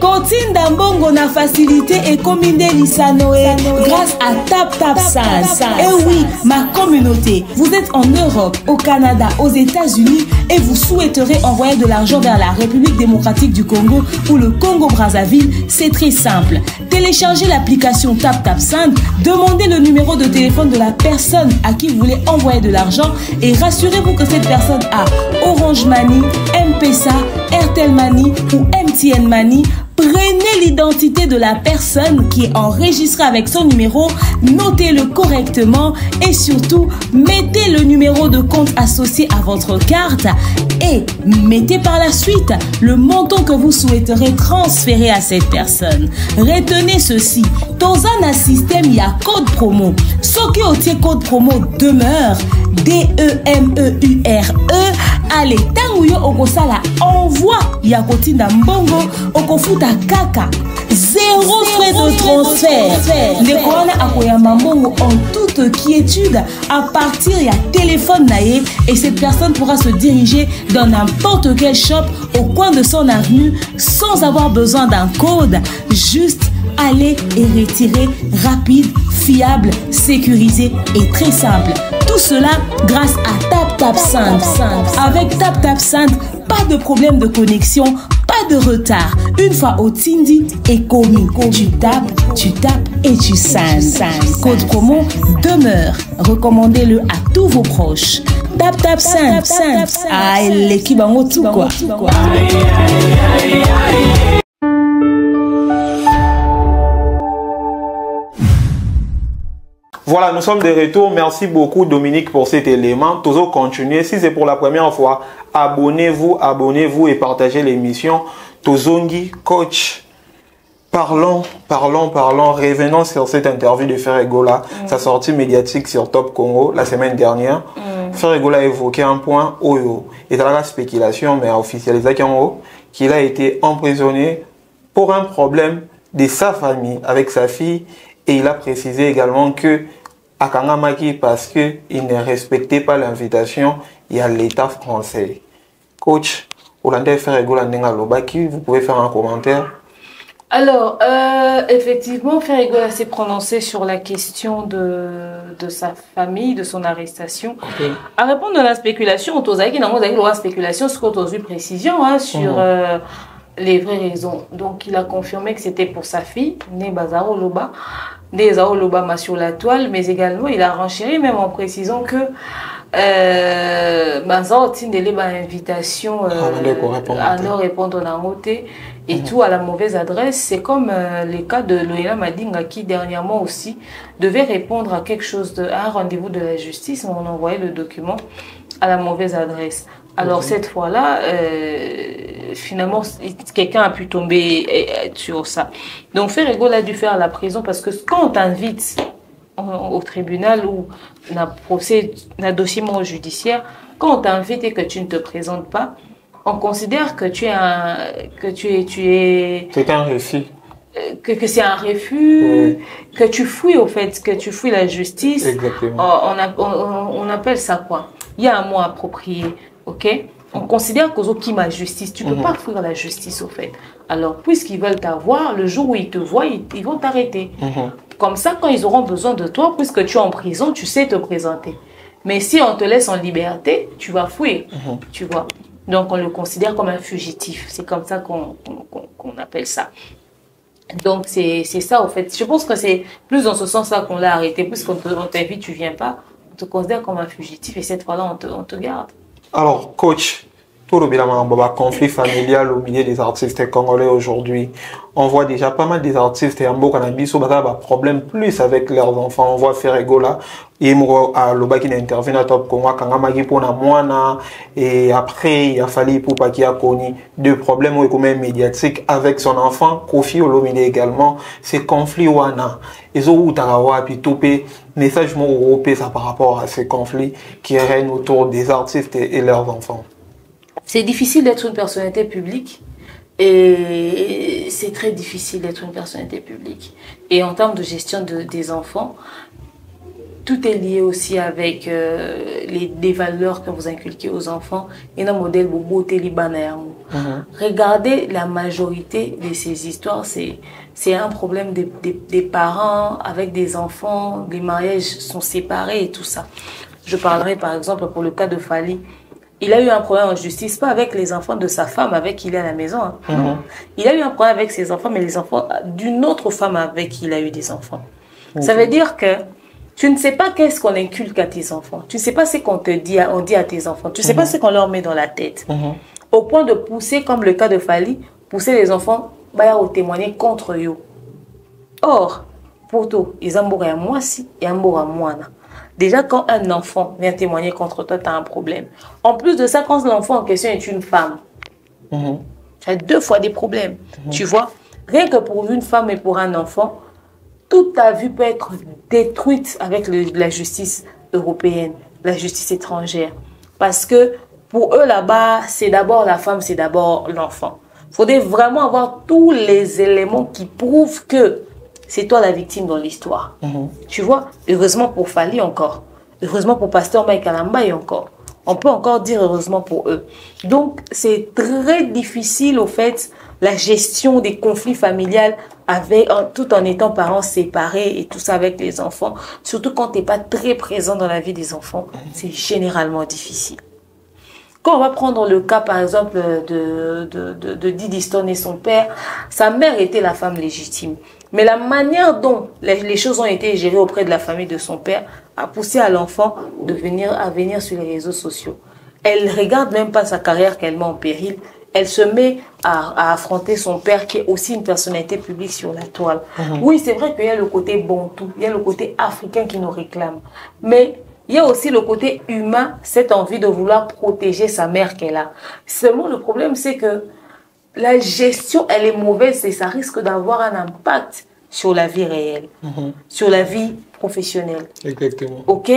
B: Continue d'ambongo na facilité et commandé Lissanoé grâce à TapTapSend. Et oui, ma communauté, vous êtes en Europe, au Canada, aux États-Unis et vous souhaiterez envoyer de l'argent vers la République démocratique du Congo ou le Congo-Brazzaville, c'est très simple. Téléchargez l'application TapTapSend, demandez le numéro de téléphone de la personne à qui vous voulez envoyer de l'argent et rassurez-vous que cette personne a Orange Money, M-Pesa, Airtel Money ou MTN Money. Prenez l'identité de la personne qui est enregistrée avec son numéro, notez-le correctement et surtout, mettez le numéro de compte associé à votre carte et mettez par la suite le montant que vous souhaiterez transférer à cette personne. Retenez ceci, dans un système, il y a code promo. Ce qui est code promo demeure, DEMEURE. Allez, tanguyo okosala envoi ya kotinda mbongo okofuta kaka 0 frais de transfert. Ndekona akoyamba mbongo en toute quiétude à partir ya téléphone naé et cette personne pourra se diriger dans n'importe quel shop au coin de son avenue sans avoir besoin d'un code. Juste aller et retirer rapide, fiable, sécurisé et très simple. Tout cela grâce à TapTapSend. Avec TapTapSend, pas de problème de connexion, pas de retard. Une fois au Tindi et commis, tu tapes et tu sends. Code promo demeure. Recommandez-le à tous vos proches. TapTapSend. Ah, l'équipe en haut tout quoi.
A: Voilà, nous sommes de retour. Merci beaucoup Dominique pour cet élément. Toujours continuer. Si c'est pour la première fois, abonnez-vous et partagez l'émission. Tozongi, coach. Parlons. Revenons sur cette interview de Ferregola, sa sortie médiatique sur Top Congo la semaine dernière. Ferregola a évoqué un point Oyo. Et dans la spéculation, mais officialisé qu'il a été emprisonné pour un problème de sa famille avec sa fille. Et il a précisé également que à Kangamaki, parce qu'il ne respectait pas l'invitation, il y a l'État français. Coach, Hollandais Ferregola Ndengalobaki, vous pouvez faire un commentaire?
C: Alors, effectivement, Ferregola s'est prononcé sur la question de sa famille, de son arrestation. Okay. À répondre à la spéculation, on a spéculation, ce qu'on a eu précision sur les vraies raisons. Donc, il a confirmé que c'était pour sa fille, Né Bazaro Loba, Nézao Loba sur la toile, mais également, il a renchéri même en précisant que Bazaro Tindele ba invitation à ne répondre en côté et tout à la mauvaise adresse. C'est comme les cas de Loïla Madinga qui dernièrement aussi devait répondre à quelque chose, à un rendez-vous de la justice, on envoyait le document à la mauvaise adresse. Alors cette fois-là, finalement, quelqu'un a pu tomber sur ça. Donc Ferregola a dû faire la prison parce que quand on t'invite au tribunal ou un dossier judiciaire, quand on t'invite et que tu ne te présentes pas, on considère que tu es
A: c'est un récit.
C: que c'est un refus, que tu fouilles au fait, que tu fouilles la justice.
A: Exactement.
C: On appelle ça quoi? Il y a un mot approprié, ok? On considère qu'aux autres qui m'a justice, tu ne peux pas fuir la justice au fait. Alors, puisqu'ils veulent t'avoir, le jour où ils te voient, ils vont t'arrêter. Comme ça, quand ils auront besoin de toi, puisque tu es en prison, tu sais te présenter. Mais si on te laisse en liberté, tu vas fuir, tu vois. Donc, on le considère comme un fugitif. C'est comme ça qu'on appelle ça. Donc, c'est ça, au fait. Je pense que c'est plus dans ce sens-là qu'on l'a arrêté. Puisqu'on t'invite, tu ne viens pas, on te considère comme un fugitif et cette fois-là, on te garde.
A: Alors, coach, tout le conflit familial au milieu des artistes congolais aujourd'hui. On voit déjà pas mal des artistes et en Bokanambi sur problème plus avec leurs enfants. On voit Ferrego là, à Loba qui intervient à Top Congo, Kangamagi pour na moana, et après il a fallu pour pas qu'il a connu deux problèmes médiatiques avec son enfant, Kofi Olomide également, ces conflits wana. Ils ont eu puis topé message européen ça par rapport à ces conflits qui règnent autour des artistes et leurs enfants.
C: C'est difficile d'être une personnalité publique et c'est très difficile d'être une personnalité publique. Et en termes de gestion des enfants, tout est lié aussi avec les valeurs que vous inculquez aux enfants. Il y a un modèle bobo télébanaire. Regardez la majorité de ces histoires, c'est un problème des parents avec des enfants, les mariages sont séparés et tout ça. Je parlerai par exemple pour le cas de Fally. Il a eu un problème en justice, pas avec les enfants de sa femme avec qui il est à la maison. Non. Il a eu un problème avec ses enfants, mais les enfants d'une autre femme avec qui il a eu des enfants. Ça veut dire que tu ne sais pas qu'est-ce qu'on inculque à tes enfants. Tu ne sais pas ce qu'on te dit, on dit à tes enfants. Tu ne sais pas ce qu'on leur met dans la tête. Au point de pousser, comme le cas de Fally, pousser les enfants à témoigner contre eux. Or, pour tout, ils ont à moi si et un à moi. Déjà, quand un enfant vient témoigner contre toi, tu as un problème. En plus de ça, quand l'enfant en question est une femme, tu as deux fois des problèmes. Tu vois, rien que pour une femme et pour un enfant, toute ta vie peut être détruite avec la justice européenne, la justice étrangère. Parce que pour eux là-bas, c'est d'abord la femme, c'est d'abord l'enfant. Il faudrait vraiment avoir tous les éléments qui prouvent que c'est toi la victime dans l'histoire. Tu vois, heureusement pour Fally encore. Heureusement pour Pasteur Mike Alambaye encore. On peut encore dire heureusement pour eux. Donc, c'est très difficile, au fait, la gestion des conflits familiales tout en étant parents séparés et tout ça avec les enfants. Surtout quand tu n'es pas très présent dans la vie des enfants. C'est généralement difficile. Quand on va prendre le cas, par exemple, de Didi Stone et son père, sa mère était la femme légitime. Mais la manière dont les choses ont été gérées auprès de la famille de son père a poussé à l'enfant à venir sur les réseaux sociaux. Elle ne regarde même pas sa carrière qu'elle met en péril. Elle se met à affronter son père qui est aussi une personnalité publique sur la toile. Oui, c'est vrai qu'il y a le côté bantou, il y a le côté africain qui nous réclame. Mais il y a aussi le côté humain, cette envie de vouloir protéger sa mère qu'elle a. Seulement, le problème, c'est que la gestion, elle est mauvaise et ça risque d'avoir un impact sur la vie réelle, sur la vie professionnelle.
A: Exactement.
C: Ok,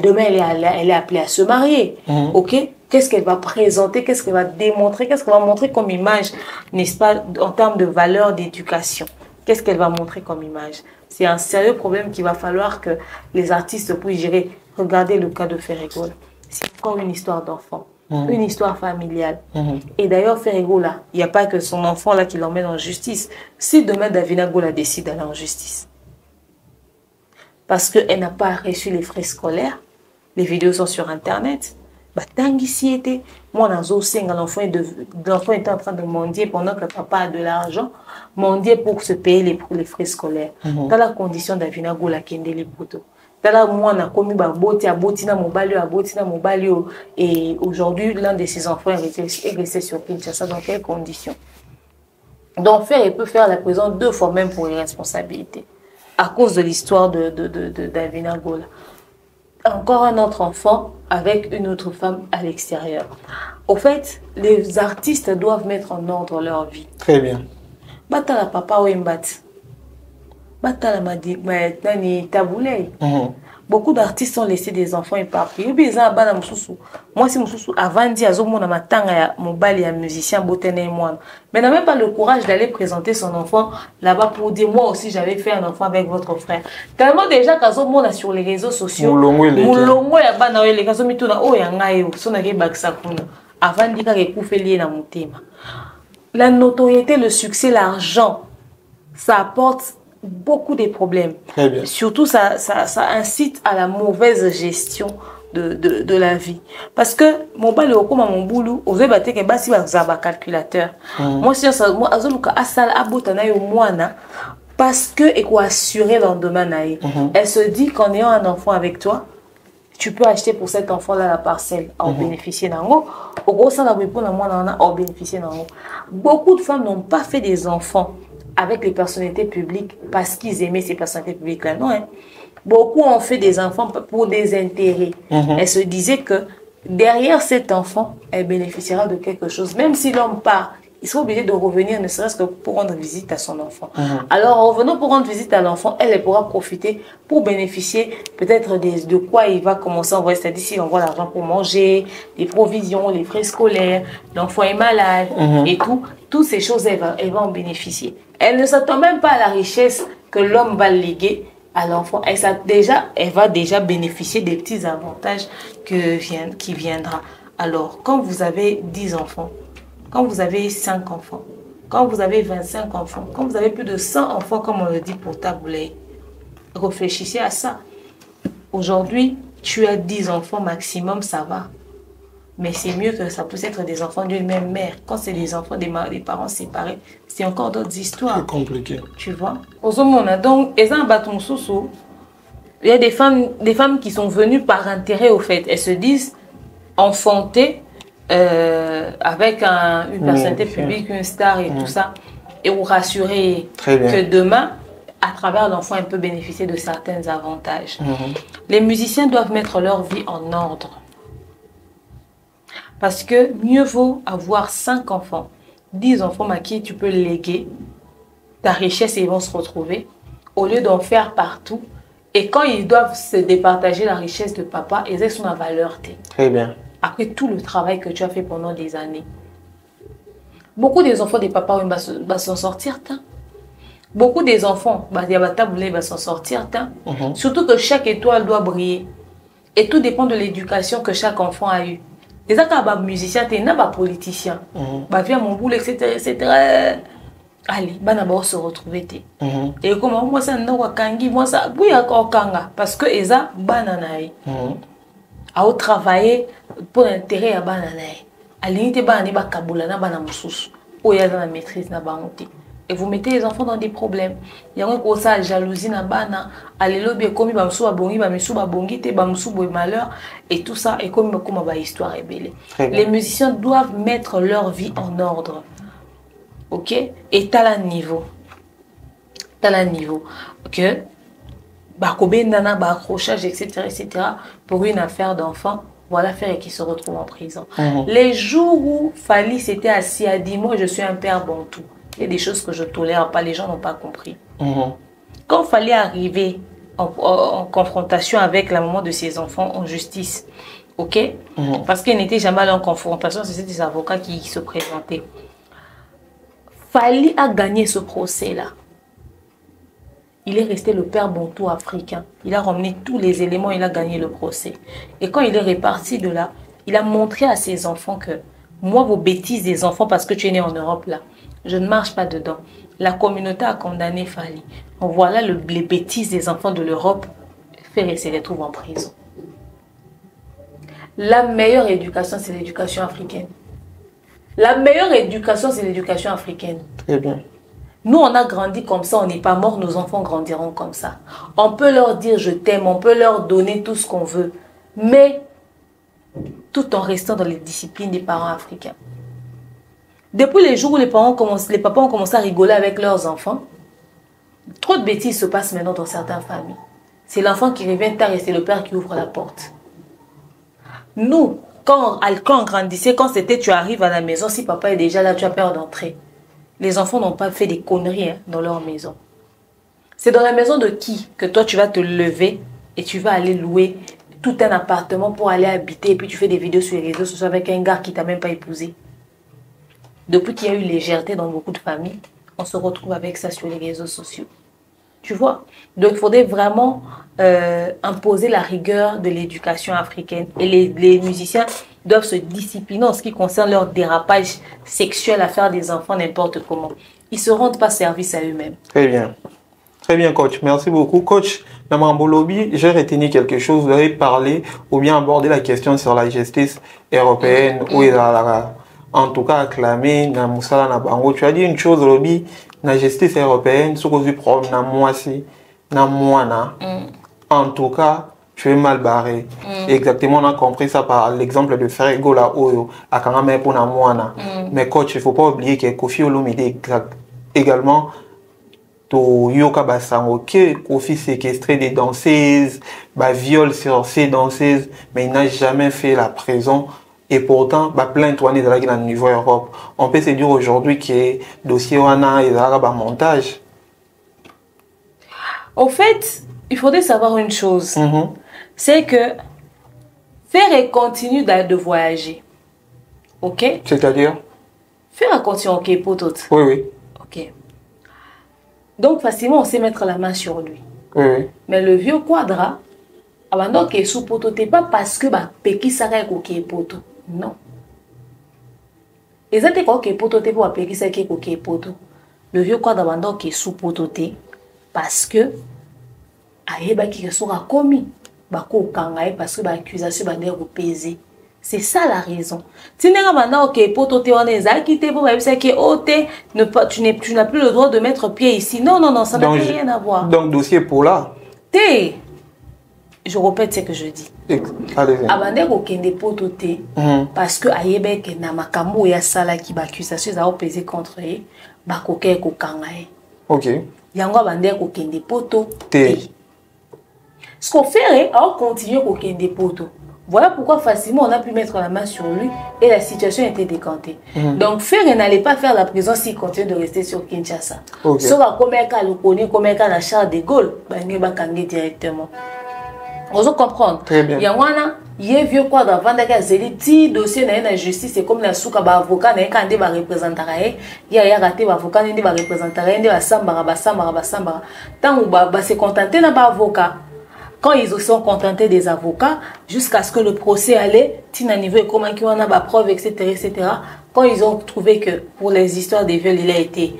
C: demain, elle est appelée à se marier. Ok, qu'est-ce qu'elle va présenter, qu'est-ce qu'elle va démontrer, qu'est-ce qu'elle va montrer comme image, n'est-ce pas, en termes de valeur d'éducation. Qu'est-ce qu'elle va montrer comme image? C'est un sérieux problème qu'il va falloir que les artistes puissent gérer. Regardez le cas de Ferrego. C'est encore une histoire d'enfant. Une histoire familiale. Et d'ailleurs, Ferrego, là, il n'y a pas que son enfant là qui l'emmène en justice. Si demain Davina Gola décide d'aller en justice, parce qu'elle n'a pas reçu les frais scolaires, les vidéos sont sur Internet, Tanguy était, moi, l'enfant était en train de mendier pendant que le papa a de l'argent, mendier pour se payer les frais scolaires. Dans la condition Davina Gola qui est les poteaux. Et aujourd'hui, l'un de ses enfants est resté sur Kinshasa. Dans quelles conditions? Donc, il peut faire la prison 2 fois même pour irresponsabilité. À cause de l'histoire de Davina Gola. Encore un autre enfant avec une autre femme à l'extérieur. Au fait, les artistes doivent mettre en ordre leur vie.
A: Très bien.
C: Batala papa ou imbat. Batala madi, nani taboulay. Beaucoup d'artistes ont laissé des enfants éparpillés. Moi, si avant dit à Zomo Namatanga, mon bal et un musicien Botene et moi. Mais n'a même pas le courage d'aller présenter son enfant là-bas pour dire moi aussi j'avais fait un enfant avec votre frère. Tellement déjà qu'à Zomo sur les réseaux sociaux, Moulongo ya bana les kazo mituna oh ya ngai sonage baksakuna. Avant dit qu'il faut lié na mutema. La notoriété, le succès, l'argent, ça apporte beaucoup de problèmes.
A: Très bien.
C: Surtout, ça incite à la mauvaise gestion de la vie. Parce que, mon bal est au coma, mon boulot, aux ébats, que basi va calculateur. Moi, si moi, azoluka asal abotana yo moana, parce que, et quoi assurer l'endemain naï. Elle se dit qu'en ayant un enfant avec toi, tu peux acheter pour cet enfant-là la parcelle, en bénéficier d'ango. Au gros, ça n'a pas en bénéficier d'ango. Beaucoup de femmes n'ont pas fait des enfants avec les personnalités publiques parce qu'ils aimaient ces personnalités publiques-là. Non, hein. Beaucoup ont fait des enfants pour des intérêts. Elles se disaient que derrière cet enfant, elle bénéficiera de quelque chose. Même si l'homme part, il sera obligé de revenir, ne serait-ce que pour rendre visite à son enfant. Alors, en revenant pour rendre visite à l'enfant, elle pourra profiter pour bénéficier peut-être de quoi il va commencer à envoyer. C'est-à-dire s'il envoie l'argent pour manger, les provisions, les frais scolaires, l'enfant est malade et tout. Toutes ces choses, elle va en bénéficier. Elle ne s'attend même pas à la richesse que l'homme va léguer à l'enfant. Elle va déjà bénéficier des petits avantages qui viendra. Alors, quand vous avez 10 enfants, quand vous avez 5 enfants, quand vous avez 25 enfants, quand vous avez plus de 100 enfants, comme on le dit pour tabouler, réfléchissez à ça. Aujourd'hui, tu as 10 enfants maximum, ça va. Mais c'est mieux que ça puisse être des enfants d'une même mère. Quand c'est des enfants des parents séparés, c'est encore d'autres histoires.
A: C'est compliqué.
C: Tu vois. Donc, il y a des femmes qui sont venues par intérêt au fait. Elles se disent enfanter avec une personnalité publique, une star et tout ça, et vous rassurer que demain, à travers l'enfant, elle peut bénéficier de certains avantages. Les musiciens doivent mettre leur vie en ordre. Parce que mieux vaut avoir 5 enfants, 10 enfants à qui tu peux léguer ta richesse et ils vont se retrouver, au lieu d'en faire partout. Et quand ils doivent se départager la richesse de papa, ils sont à valeur.
A: Très bien.
C: Après tout le travail que tu as fait pendant des années. Beaucoup des enfants des papas vont s'en sortir. Beaucoup des enfants, vont s'en sortir. Surtout que chaque étoile doit briller. Et tout dépend de l'éducation que chaque enfant a eue. Les autres musiciens, tu n'es pas politicien. Viens mon boulot, etc. Allez, on se retrouver. Et comment moi ça n'a pas kangi, moi ça bouilla kanga parce que eza bananaï. A travailler pour l'intérêt à bananaï. À l'unité banani ba kabula na bana mususu. Oya na maîtrise na bangote. Et vous mettez les enfants dans des problèmes. Il y a une ça jalousie na bana, allez lobby comme ba musu ba bongi ba misu ba bongi te ba musu bo malheur et tout ça et comme ba histoire est belle. Les musiciens doivent mettre leur vie en ordre. OK? Et t'as la niveau. Que nana accrochage etc. pour une affaire d'enfant, voilà faire et qui se retrouve en prison. Les jours où Fally s'était assis à dire moi je suis un père bantou. Il y a des choses que je tolère pas, les gens n'ont pas compris. Quand Fally arriver en confrontation avec la maman de ses enfants en justice, OK? Parce qu'elle n'était jamais allée en confrontation, c'était des avocats qui se présentaient. Fally a gagné ce procès-là. Il est resté le père bantou africain. Il a ramené tous les éléments, il a gagné le procès. Et quand il est reparti de là, il a montré à ses enfants que moi, vos bêtises des enfants, parce que tu es né en Europe là, je ne marche pas dedans. La communauté a condamné Fally. Voilà les bêtises des enfants de l'Europe. Ferré se retrouve en prison. La meilleure éducation, c'est l'éducation africaine. La meilleure éducation, c'est l'éducation africaine.
A: Très bien.
C: Nous, on a grandi comme ça, on n'est pas mort, nos enfants grandiront comme ça. On peut leur dire je t'aime, on peut leur donner tout ce qu'on veut, mais tout en restant dans les disciplines des parents africains. Depuis les jours où les papas ont commencé à rigoler avec leurs enfants, trop de bêtises se passent maintenant dans certaines familles. C'est l'enfant qui revient tard et c'est le père qui ouvre la porte. Nous, quand on grandissait, quand c'était tu arrives à la maison, si papa est déjà là, tu as peur d'entrer. Les enfants n'ont pas fait des conneries dans leur maison. C'est dans la maison de qui que toi tu vas te lever et tu vas aller louer tout un appartement pour aller habiter et puis tu fais des vidéos sur les réseaux sociaux avec un gars qui t'a même pas épousé. Depuis qu'il y a eu légèreté dans beaucoup de familles, on se retrouve avec ça sur les réseaux sociaux. Tu vois? Donc, il faudrait vraiment imposer la rigueur de l'éducation africaine. Et les musiciens doivent se discipliner en ce qui concerne leur dérapage sexuel à faire des enfants n'importe comment. Ils ne se rendent pas service à eux-mêmes.
A: Très bien. Très bien, coach. Merci beaucoup. Coach, Namambolobi, j'ai retenu quelque chose. Vous avez parlé ou bien abordé la question sur la justice européenne où il a en tout cas acclamé Namoussala Nabango. Tu as dit une chose, Lobi, la justice européenne, ce que vous problème na moi si, na moi na. En tout cas, tu es mal barré. Exactement, on a compris ça par l'exemple de Ferrego là Oyo, à Kaname pour na moi na. Mais coach, il ne faut pas oublier que Kofi Olomide également to yoka basango que Kofi séquestré des danseuses, viol sur ces danseuses, mais il n'a jamais fait la prison. Et pourtant, plein de dans le niveau Europe. On peut se dire aujourd'hui que le dossier wana est un montage.
C: En fait, il faudrait savoir une chose. C'est que Ferre continue de voyager. Ok?
A: C'est-à-dire?
C: Ferre continue, ok, pour tout.
A: Oui, oui.
C: Ok. Donc, facilement, on sait mettre la main sur lui.
A: Oui, oui.
C: Mais le vieux Quadra, avant qu'il est sous poto, c'est pas parce que Peki Sarai est poto. Non. Et ça, c'est quoi qui est poto, c'est pour Peki Sarai est poto. Le vieux Quadra, avant qu'il est sous poto, parce que Aïeba qui sera commis, parce que l'accusation va être pesée. C'est ça la raison. Si tu n'as plus le droit de mettre pied ici. Non, non, non, ça n'a rien à voir.
A: Donc, dossier pour là.
C: Je répète ce que je dis.
A: Allez-y.
C: Parce que Ayebek na makambo ya sala qui accusation za pesé contre eux, ba koke ko kangae.
A: OK.
C: Yango abande ko kende poto te. Ce qu'on fait, on continue ko kende poto. Voilà pourquoi facilement on a pu mettre la main sur lui et la situation était décantée. Donc Ferre n'allait pas faire la prison s'il continue de rester sur Kinshasa. Sauf à comme un le connaît, comme un la Charles de Gaulle, il va kanguer directement. On doit comprendre.
A: Très bien.
C: Il y a un vieux quoi d'avant de dossier dans la justice, c'est comme la souka avocat n'a qu'un débat représentant. Il y a raté avocat n'a débat représentant, il y a sambara. Tant où se contenter d'un avocat. Quand ils se sont contentés des avocats, jusqu'à ce que le procès allait, à niveau comment il y a des preuves, etc., quand ils ont trouvé que pour les histoires des viols, il a été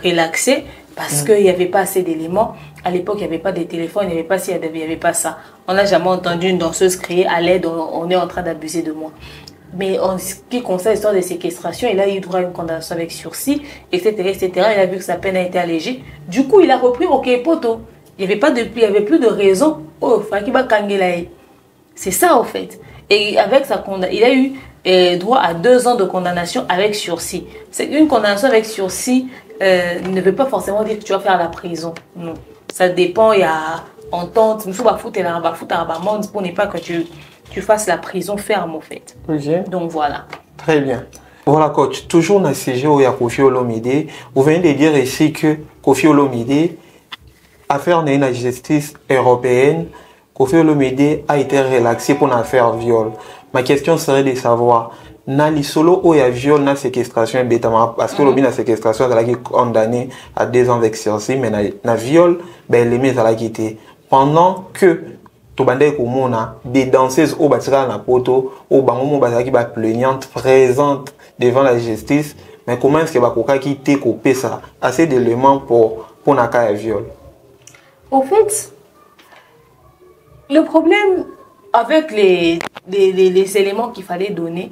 C: relaxé, parce qu'il n'y avait pas assez d'éléments. À l'époque, il n'y avait pas de téléphone, il n'y avait pas ci, il n'y avait pas ça. On n'a jamais entendu une danseuse crier à l'aide, on est en train d'abuser de moi. Mais en ce qui concerne l'histoire de séquestration, il a eu droit à une condamnation avec sursis, etc., Il a vu que sa peine a été allégée. Du coup, il a repris au Poto. Il n'y avait plus de raison. Oh, Fakiba Kangelae. C'est ça, en fait. Et avec sa il a eu droit à 2 ans de condamnation avec sursis. C'est une condamnation avec sursis ne veut pas forcément dire que tu vas faire la prison. Non. Ça dépend, il y a entente. Il faut pour ne pas que tu fasses la prison ferme, en fait.
A: Okay.
C: Donc, voilà.
A: Très bien. Voilà, coach. Toujours dans le sujet où il y a Kofi Olomide. Vous venez de dire ici que Kofi Olomide affaire de la justice européenne, Kofi Olomide a été relaxé pour une affaire viol. Ma question serait de savoir, na lisolo ou ya viol na séquestration bétama parce que la séquestration elle est condamné à 2 ans avec sursis, mais na viol ben les mis à la quitter. Pendant que tobande komona des danseuses au batira na poto au bangomo bazaki ba plaignante présente devant la justice, mais comment est-ce que ba koka quitter copier ça assez d'éléments pour na cas viol.
C: En fait, le problème avec les éléments qu'il fallait donner,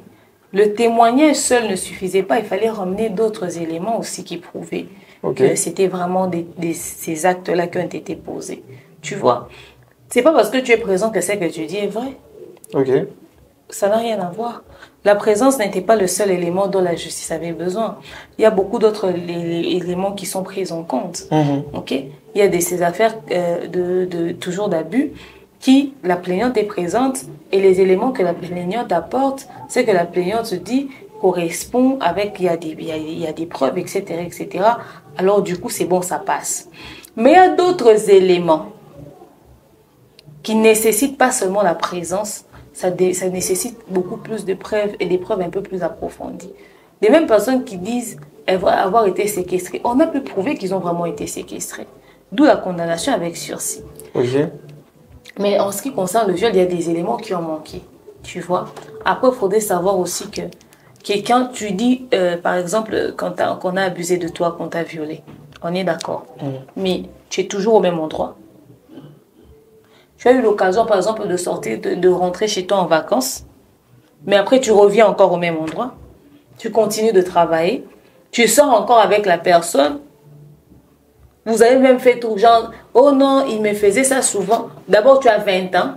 C: le témoignage seul ne suffisait pas. Il fallait ramener d'autres éléments aussi qui prouvaient que c'était vraiment ces actes-là qui ont été posés. Tu vois, c'est pas parce que tu es présent que ce que tu dis est vrai. Ça n'a rien à voir. La présence n'était pas le seul élément dont la justice avait besoin. Il y a beaucoup d'autres éléments qui sont pris en compte. Il y a ces affaires toujours d'abus qui la plaignante est présente et les éléments que la plaignante apporte, c'est que la plaignante dit correspond avec, il y a des preuves, etc. Alors du coup, c'est bon, ça passe. Mais il y a d'autres éléments qui ne nécessite pas seulement la présence, ça nécessite beaucoup plus de preuves et des preuves un peu plus approfondies. Les mêmes personnes qui disent avoir été séquestrées, on a pu prouver qu'ils ont vraiment été séquestrés. D'où la condamnation avec sursis.
A: Okay.
C: Mais en ce qui concerne le viol, il y a des éléments qui ont manqué. Tu vois. Après, il faudrait savoir aussi que quelqu'un, tu dis, par exemple, qu'on a abusé de toi, qu'on t'a violé. On est d'accord. Mais tu es toujours au même endroit. Tu as eu l'occasion, par exemple, de sortir, de rentrer chez toi en vacances. Mais après, tu reviens encore au même endroit. Tu continues de travailler. Tu sors encore avec la personne. Vous avez même fait tout genre, oh non, il me faisait ça souvent. D'abord, tu as 20 ans.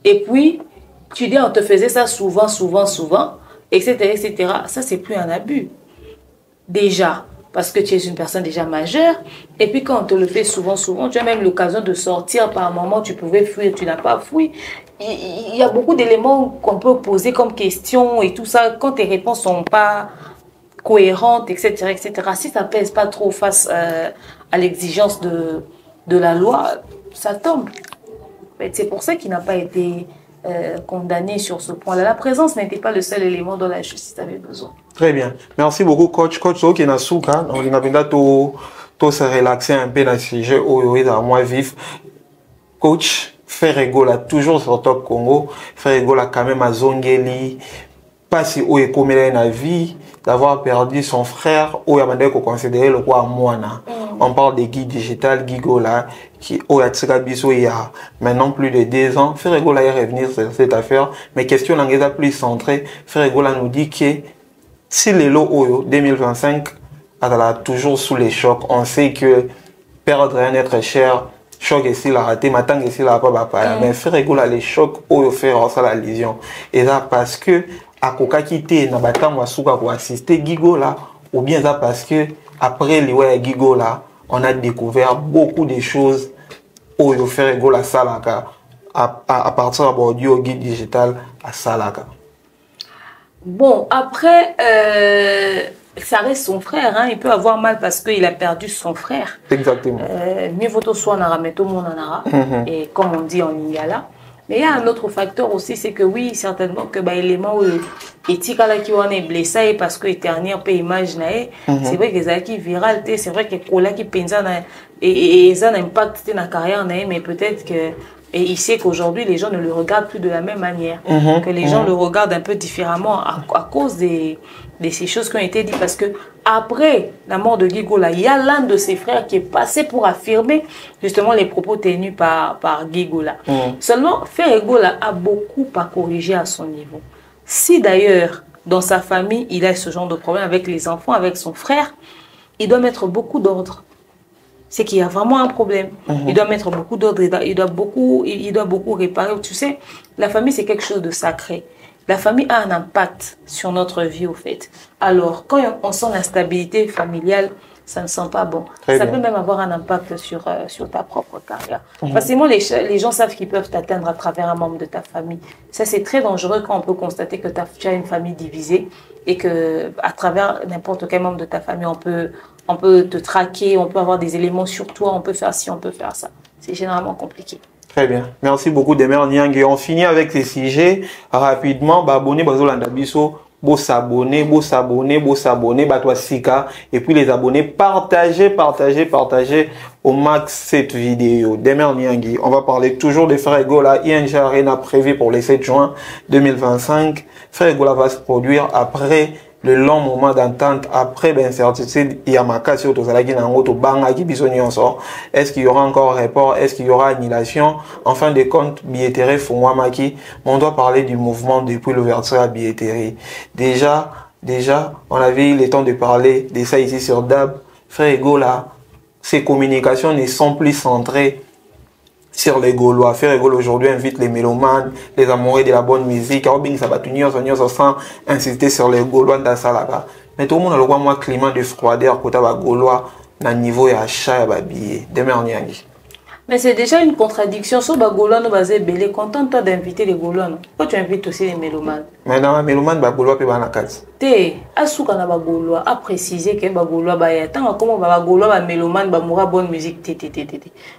C: Et puis, tu dis, on te faisait ça souvent, etc., etc. Ça, c'est plus un abus. Déjà, parce que tu es une personne déjà majeure. Et puis, quand on te le fait souvent, tu as même l'occasion de sortir par un moment, tu pouvais fuir, tu n'as pas fui. Il y a beaucoup d'éléments qu'on peut poser comme question et tout ça. Quand tes réponses ne sont pas cohérentes, etc., etc. Si ça ne pèse pas trop face à l'exigence de la loi, ça tombe. C'est pour ça qu'il n'a pas été condamné sur ce point-là. La présence n'était pas le seul élément dont la justice avait besoin.
A: Très bien. Merci beaucoup, coach. Coach, ok, na souka. On a bien se relaxer un peu dans le sujet où il est moins vif. Coach, Frère Ego là, toujours sur Top Congo. Frère Ego là, quand même à Zongeli. Pas si où est comme il a une vie d'avoir perdu son frère ou il y a considéré le quoi moana. On parle des guides digital Gigola qui au il y a maintenant plus de 2 ans. Frère Egola est revenu sur cette affaire, mais question en plus centrée. Frère Egola nous dit que si les lots Oyo 2025 est toujours sous les chocs, on sait que perdre un être cher, choc ici la raté, matin ici la pas mais Frère Egola les chocs Oyo faire ça la lésion. Et là parce que à koka quitté na batang wasuka pour assister Gigola ou bien ça parce que après les Gigola on a découvert beaucoup de choses au Frère Egola Salaka à partir du guide digital à Salaka.
C: Bon, après, ça reste son frère, hein. Il peut avoir mal parce qu'il a perdu son frère.
A: Exactement.
C: Mieux vaut soit on a remis tout le monde en ara. Et comme on dit en Lingala. Mais il y a un autre facteur aussi, c'est que oui, certainement que l'élément éthique qui on est blessé parce que éternel peut imaginer, c'est vrai que ça qui viral, c'est vrai que cola qui pense et ça a un impact dans la carrière, mais peut-être que et il sait qu'aujourd'hui les gens ne le regardent plus de la même manière, que les gens le regardent un peu différemment à cause de ces choses qui ont été dites, parce que après la mort de Gigola, il y a l'un de ses frères qui est passé pour affirmer justement les propos tenus par Gigola. Seulement, Frère Egola a beaucoup à corriger à son niveau. Si d'ailleurs, dans sa famille, il a ce genre de problème avec les enfants, avec son frère, il doit mettre beaucoup d'ordre. C'est qu'il y a vraiment un problème. Il doit mettre beaucoup d'ordre, il doit beaucoup réparer. Tu sais, la famille, c'est quelque chose de sacré. La famille a un impact sur notre vie, au fait. Alors, quand on sent l'instabilité familiale, ça ne sent pas bon. Ça peut même avoir un impact sur ta propre carrière. Facilement, les gens savent qu'ils peuvent t'atteindre à travers un membre de ta famille. Ça, c'est très dangereux quand on peut constater que tu as une famille divisée et que à travers n'importe quel membre de ta famille, on peut te traquer, on peut avoir des éléments sur toi, on peut faire ci, on peut faire ça. C'est généralement compliqué.
A: Très bien. Merci beaucoup, Demer Niang. Et on finit avec ces sujets rapidement. Abonnez, beau s'abonner, toi Sika. Et puis les abonnés, partagez au max cette vidéo. Demer Niang. On va parler toujours des Frère Egola. ING Arena prévu pour le 7 juin 2025. Frère Egola va se produire après le long moment d'entente, après l'incertitude, il y a ma casse sur tout ça, est-ce qu'il y aura encore report, est-ce qu'il y aura annulation, en fin de compte, billetterie, on doit parler du mouvement depuis l'ouverture à billetterie. Déjà, on avait eu le temps de parler de ça ici sur DAB. Frère Egola, ces communications ne sont plus centrées sur les Gaulois. Frère Egola aujourd'hui invite les mélomanes, les amoureux de la bonne musique, sans insister sur les Gaulois dans Salaka. Mais tout le monde a le moins climat de froideur côté Gaulois, dans le niveau et achat et billet. Demain,
C: Mais c'est déjà une contradiction. Sur Bagolo, nous basé belé. Contente-toi d'inviter les Gaulois. Pourquoi tu invites aussi les mélomanes?
A: Mais dans les mélomanes, Bagolo peut pas la case.
C: Té, Asuka na Bagolo a précisé que Bagolo ba ya tant comment Bagolo ba mélomane ba moura bonne musique té.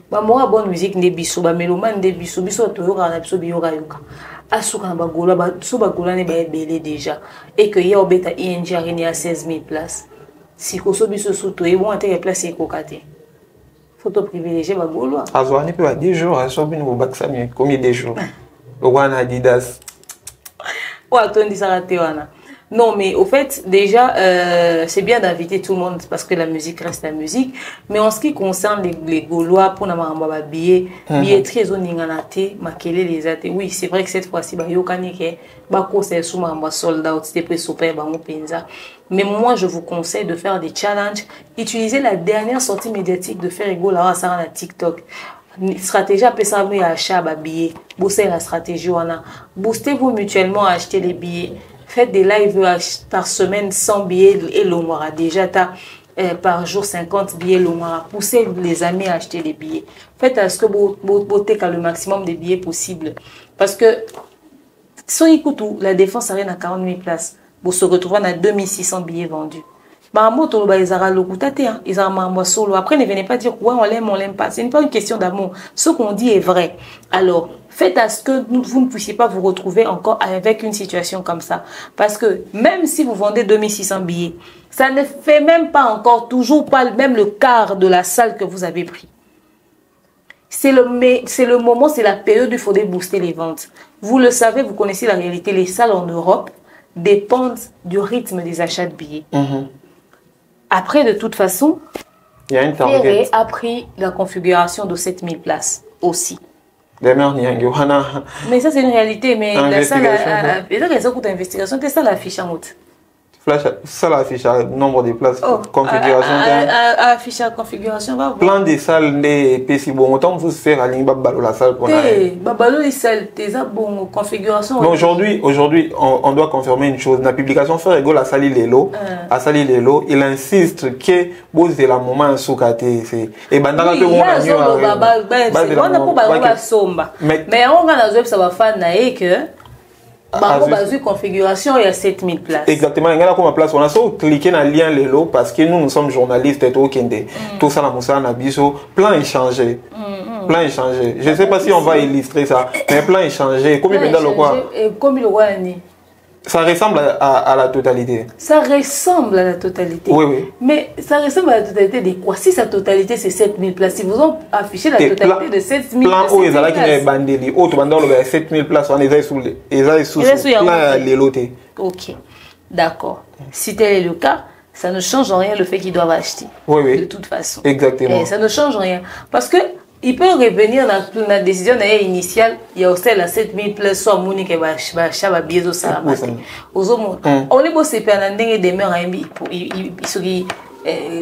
C: Ba moura bonne musique ne biso ba mélomane de biso to yoka na biso biyoka yoka. Asuka na Bagolo ba so Bagolo ne ba belé déjà et que ya obeta ING arena à 16 000 places. Si ko so biso soto et bon ate place e kokate. Photo privilégié Bagolo.
A: Azwani peut à 10 jours, asobi no baksa mi combien de jours. Le wana Adidas.
C: Ou atondi sarate wana. Non, mais au fait, déjà, c'est bien d'inviter tout le monde parce que la musique reste la musique. Mais en ce qui concerne les Gaulois, pour n'avoir billet très oninganate, makele les athées. Oui, c'est vrai que cette fois-ci, yokanike, bako c'est sous ma sold out, c'était prêt super, bango penza. Mais moi, je vous conseille de faire des challenges. Utilisez la dernière sortie médiatique de faire ego là, ça à TikTok. Stratégie après ça, vous achetez des billets. Boostez la stratégie, boostez-vous mutuellement à acheter les billets. Faites des lives par semaine 100 billets et l'omara. Déjà, par jour 50 billets l'omara. Poussez les amis à acheter des billets. Faites à ce que vous votez le maximum de billets possible. Parce que, si on écoute la défense arrive à 40 000 places, vous se retrouvez à 2600 billets vendus. Après, ne venez pas dire ouais, on l'aime pas. Ce n'est pas une question d'amour. Ce qu'on dit est vrai. Alors, faites à ce que vous ne puissiez pas vous retrouver encore avec une situation comme ça. Parce que même si vous vendez 2600 billets, ça ne fait même pas encore, toujours pas même le quart de la salle que vous avez pris. C'est le moment, c'est la période où il faudrait booster les ventes. Vous le savez, vous connaissez la réalité. Les salles en Europe dépendent du rythme des achats de billets. Après, de toute façon, Ferré a pris la configuration de 7000 places aussi.
A: Mais
C: ça, c'est une réalité. Mais la salle a coûté d'investigation. C'est ça l'affiche en route.
A: Ça l'affiche à nombre de places, configuration.
C: Affiche à configuration.
A: Plan des salles des PC. Bon, autant vous faire à ligne la salle qu'on a.
C: Babalo est salle. T'es bon configuration.
A: Mais aujourd'hui, on doit confirmer une chose. La publication fait égale à Sali Lelo. À Sali Lelo, il insiste que vous c'est la moment sous caté. Et bandara que on a mieux.
C: On a pas ba somba. Mais on a la web ça va faire naé que. Configuration, il y a 7000 places. Exactement,
A: il y a comme place. On a cliqué dans le lien Lelo parce que nous sommes journalistes et tout. Tout ça, plan est changé. Plan est changé. Je ne sais pas si on va illustrer ça, mais plan est changé. Comme il le quoi? Ça ressemble à la totalité.
C: Ça ressemble à la totalité.
A: Oui.
C: Mais ça ressemble à la totalité de quoi? Si sa totalité c'est 7000 places, si vous ont affiché la totalité de 7000 places.
A: Plan où ils allaient bandeli, autre bandol 7000 places, on est sous plan les lotés.
C: Ok, d'accord. Si tel est le cas, ça ne change rien le fait qu'ils doivent acheter.
A: Oui.
C: De toute façon.
A: Exactement.
C: Et ça ne change rien. Parce que il peut revenir dans la décision initiale. Il y a aussi la 7000 places, soit Monique et Bachaba Biezo Salamate. On est beau, c'est pas un dingue des mères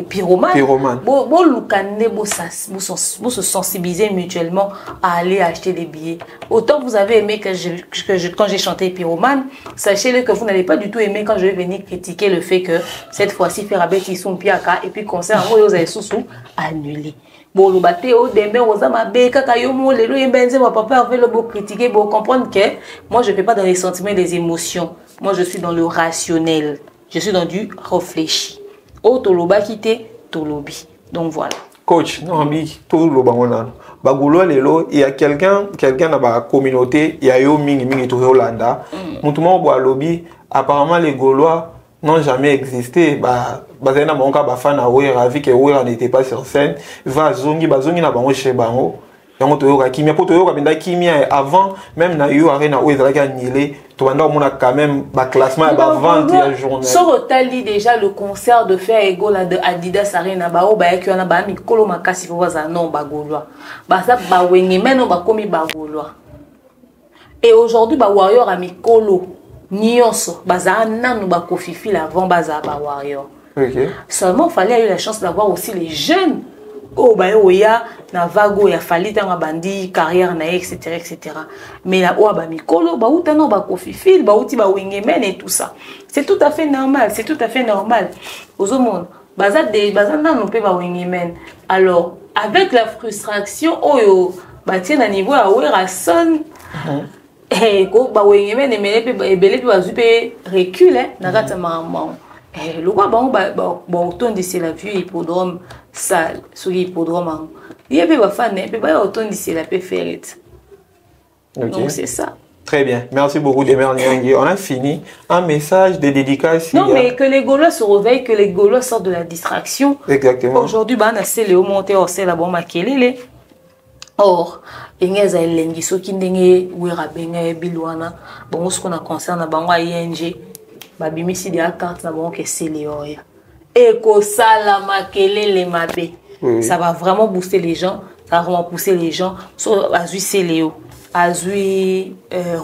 C: pyromane. Vous se sensibiliser mutuellement à aller acheter des billets. Autant vous avez aimé quand j'ai chanté pyromane, sachez-le que vous n'allez pas du tout aimer quand je vais venir critiquer le fait que cette fois-ci, Ferabet, ils sont piaka et puis concert, vous avez sous annulé. Bon, le bateau, demain, aux amas, kaka yomo, les lois, benze, mon papa avait le beau critiquer, bon, comprendre que moi, je ne fais pas dans les sentiments, des émotions. Moi, je suis dans le rationnel. Je suis dans du réfléchi. Oh, toloba quitté, tolobi. Donc voilà.
A: Coach, non, tout le bangonan. Bagoulo, lelo, il y a quelqu'un dans la communauté, il y a yo mingi tout Hollanda. Moutouma au lobby, apparemment les Gaulois n'ont jamais existé. Bazena monka bafana wera vu que wera n'était pas sur scène. Va zongi na bango chez bango. Yango toyoka kimia po toyoka benda kimia avant même na yo arena où ils allaient gagner. To banda on a quand même ba classement ba vente ya journée.
C: Sur Tali déjà le concert de faire ego là de Adidas Arena ba o ba ekyo na ba mikolo makasi fo baza non ba Gaulois. Ba ça ba wenge meno ba komi ba Gaulois. Et aujourd'hui ba warrior a mikolo nyonso baza nanu ba kofifi avant baza ba warrior.
A: Okay.
C: Seulement, il fallait avoir la chance d'avoir aussi les jeunes. Oh, bah, oya, na vago, il a fallu dans ma bandi, carrière, etc., etc. Mais là, oh, bah, mikolo, bah, ou t'as non, bah, kofifil, bah, ou ti, bah, wingemen et tout ça. C'est tout à fait normal, c'est tout à fait normal. Aux autres mondes, baza, non, on peut, bah, wingemen. Alors, avec la frustration, oh, bah tiens, à niveau à Wera son, et go, bah oui, mais les bébés recule, n'a maman. Le roi, bah, autant de c'est la vue hippodrome sale, sur l'hippodrome. Il y avait des fans, mais autant de c'est la paix ferrette. Donc, c'est ça.
A: Très bien. Merci beaucoup, Demer Niangui. On a fini. Un message de dédicace.
C: Non, mais que les Gaulois se réveillent, que les Gaulois sortent de la distraction.
A: Exactement.
C: Aujourd'hui, bah, on a c'est Léo monté, on sait la bombe à Kelele. Or, il y a des lengi so qui ndenge wera benga bilwana. Bon, ce qu'on a concerne bango ING, bah bimisi dia carte na bon que c'est Léo ya. Et que ça la makelele mabé. Ça va vraiment booster les gens, ça va vraiment pousser les gens. So azui c'est Léo, azui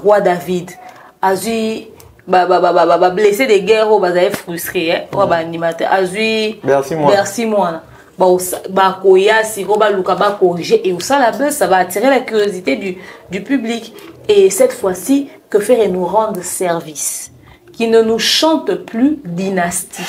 C: roi David, azui blessé de guerre ou bazay frustré hein, ou animateur, azui merci moi. Et ça, ça va attirer la curiosité du public. Et cette fois-ci, que faire et nous rendre service. Qui ne nous chante plus dynastie.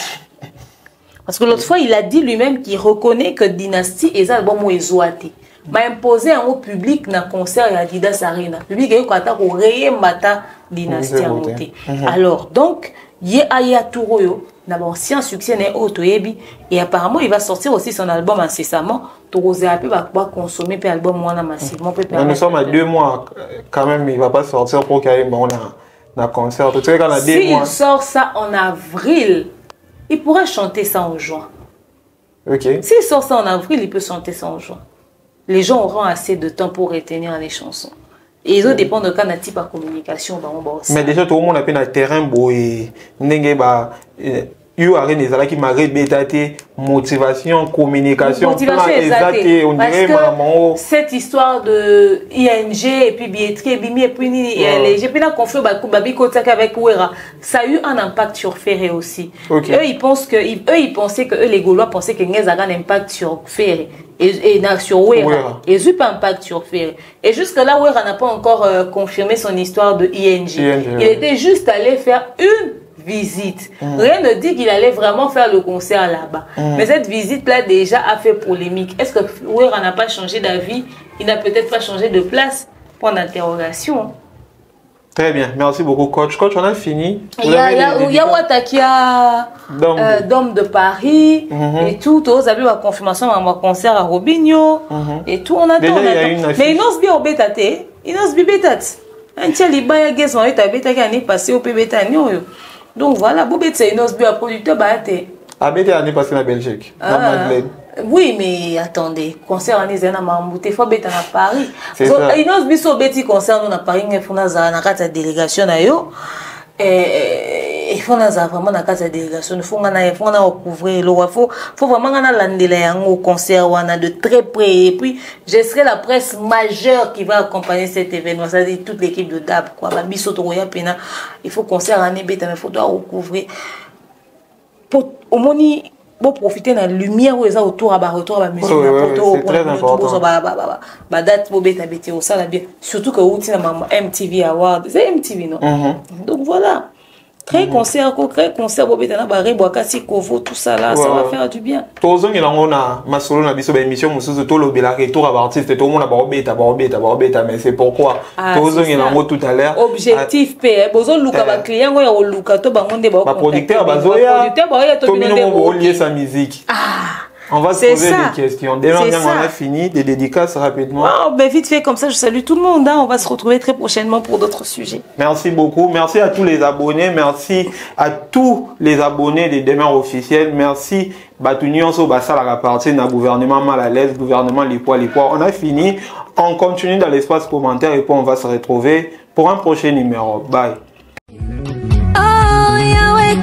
C: Parce que l'autre fois, il a dit lui-même qu'il reconnaît que dynastie est un bon mot exoité. M'a imposé un mot public dans le concert à Adidas Arena. Le public est au réel matin dynastie à monter. Alors, donc, il y a Touroyo. D'abord, si un succès n'est auto et apparemment il va sortir aussi son album incessamment. Touroséapé va pouvoir consommer puis album moins massivement.
A: Nous sommes à 2 mois quand même, il va pas sortir pour qu'il y ait un concert.
C: S'il sort ça en avril, il pourrait chanter ça en juin.
A: Ok.
C: S'il sort ça en avril, il peut chanter ça en juin. Les gens auront assez de temps pour retenir les chansons. Et ils ont dépend de quel type de communication.
A: Mais déjà, tout le monde a fait un terrain et il y a des qui motivation, communication,
C: motivation exacte. Parce que cette histoire de ING et puis billetterie et puis j'ai pas confié avec Wera, ça a eu un impact sur Ferré aussi. Okay. Eux ils pensaient que les Gaulois pensaient que Nges a un impact sur Ferré et sur Wera. Et ils n'ont pas impact sur Ferré. Et jusque là Wera n'a pas encore confirmé son histoire de ING. Il était juste allé faire une visite. Rien ne dit qu'il allait vraiment faire le concert là-bas. Mais cette visite-là déjà a fait polémique. Est-ce que Wera n'a pas changé d'avis? Il n'a peut-être pas changé de place? Point d'interrogation.
A: Très bien. Merci beaucoup, coach. Coach, on a fini.
C: Il y a Watakia, Dôme de Paris, et tout. Vous avez la confirmation à mon concert à Robinho, et tout. On attend. Mais il n'ose bien au bétate. Il n'ose bien bétate. Un tel libaya guess on est à bétate qui est passé au PBTA. Donc voilà, Bobet c'est une osbio à producteur Baté.
A: Abété année passée en Belgique.
C: Oui, mais attendez, concert en Israël, il faut bêter à Paris. Une osbio sur Betty concert nous à Paris, il faut nous avoir une délégation d'ailleurs. Il faut nous avoir vraiment une délégation. Il faut nous couvrir le roi. Faut vraiment nous lancer au concert de très près. Et puis, je serai la presse majeure qui va accompagner cet événement. C'est-à-dire toute l'équipe de DAB. Il faut concert en Ebéta, mais il faut recouvrir. Au moins, pour profiter de la lumière où ils ont autour à la musique.
A: C'est très important.
C: Surtout que vous avez MTV Award. C'est MTV, non? Donc voilà. Créer concert, tout ça là, ça va faire du bien.
A: Tous les gens ma solo na biso émission musuzu to lobela retour à artiste tout le monde a mais c'est pourquoi tous les gens tout à l'heure
C: objectif p bozo luka ba client ngo ya luka to bangonde ba
A: producteur bazoya to bino lié sa musique. On va se poser des questions. Déjà, on a fini des dédicaces rapidement.
C: Oh, ben vite fait, comme ça, je salue tout le monde. Hein. On va se retrouver très prochainement pour d'autres sujets.
A: Merci beaucoup. Merci à tous les abonnés. Merci à tous les abonnés des Demer officiels. Merci. Batunion so basa la partie d'un gouvernement mal à l'aise, gouvernement les poids. On a fini. On continue dans l'espace commentaire et puis on va se retrouver pour un prochain numéro. Bye. Oh, Yahweh,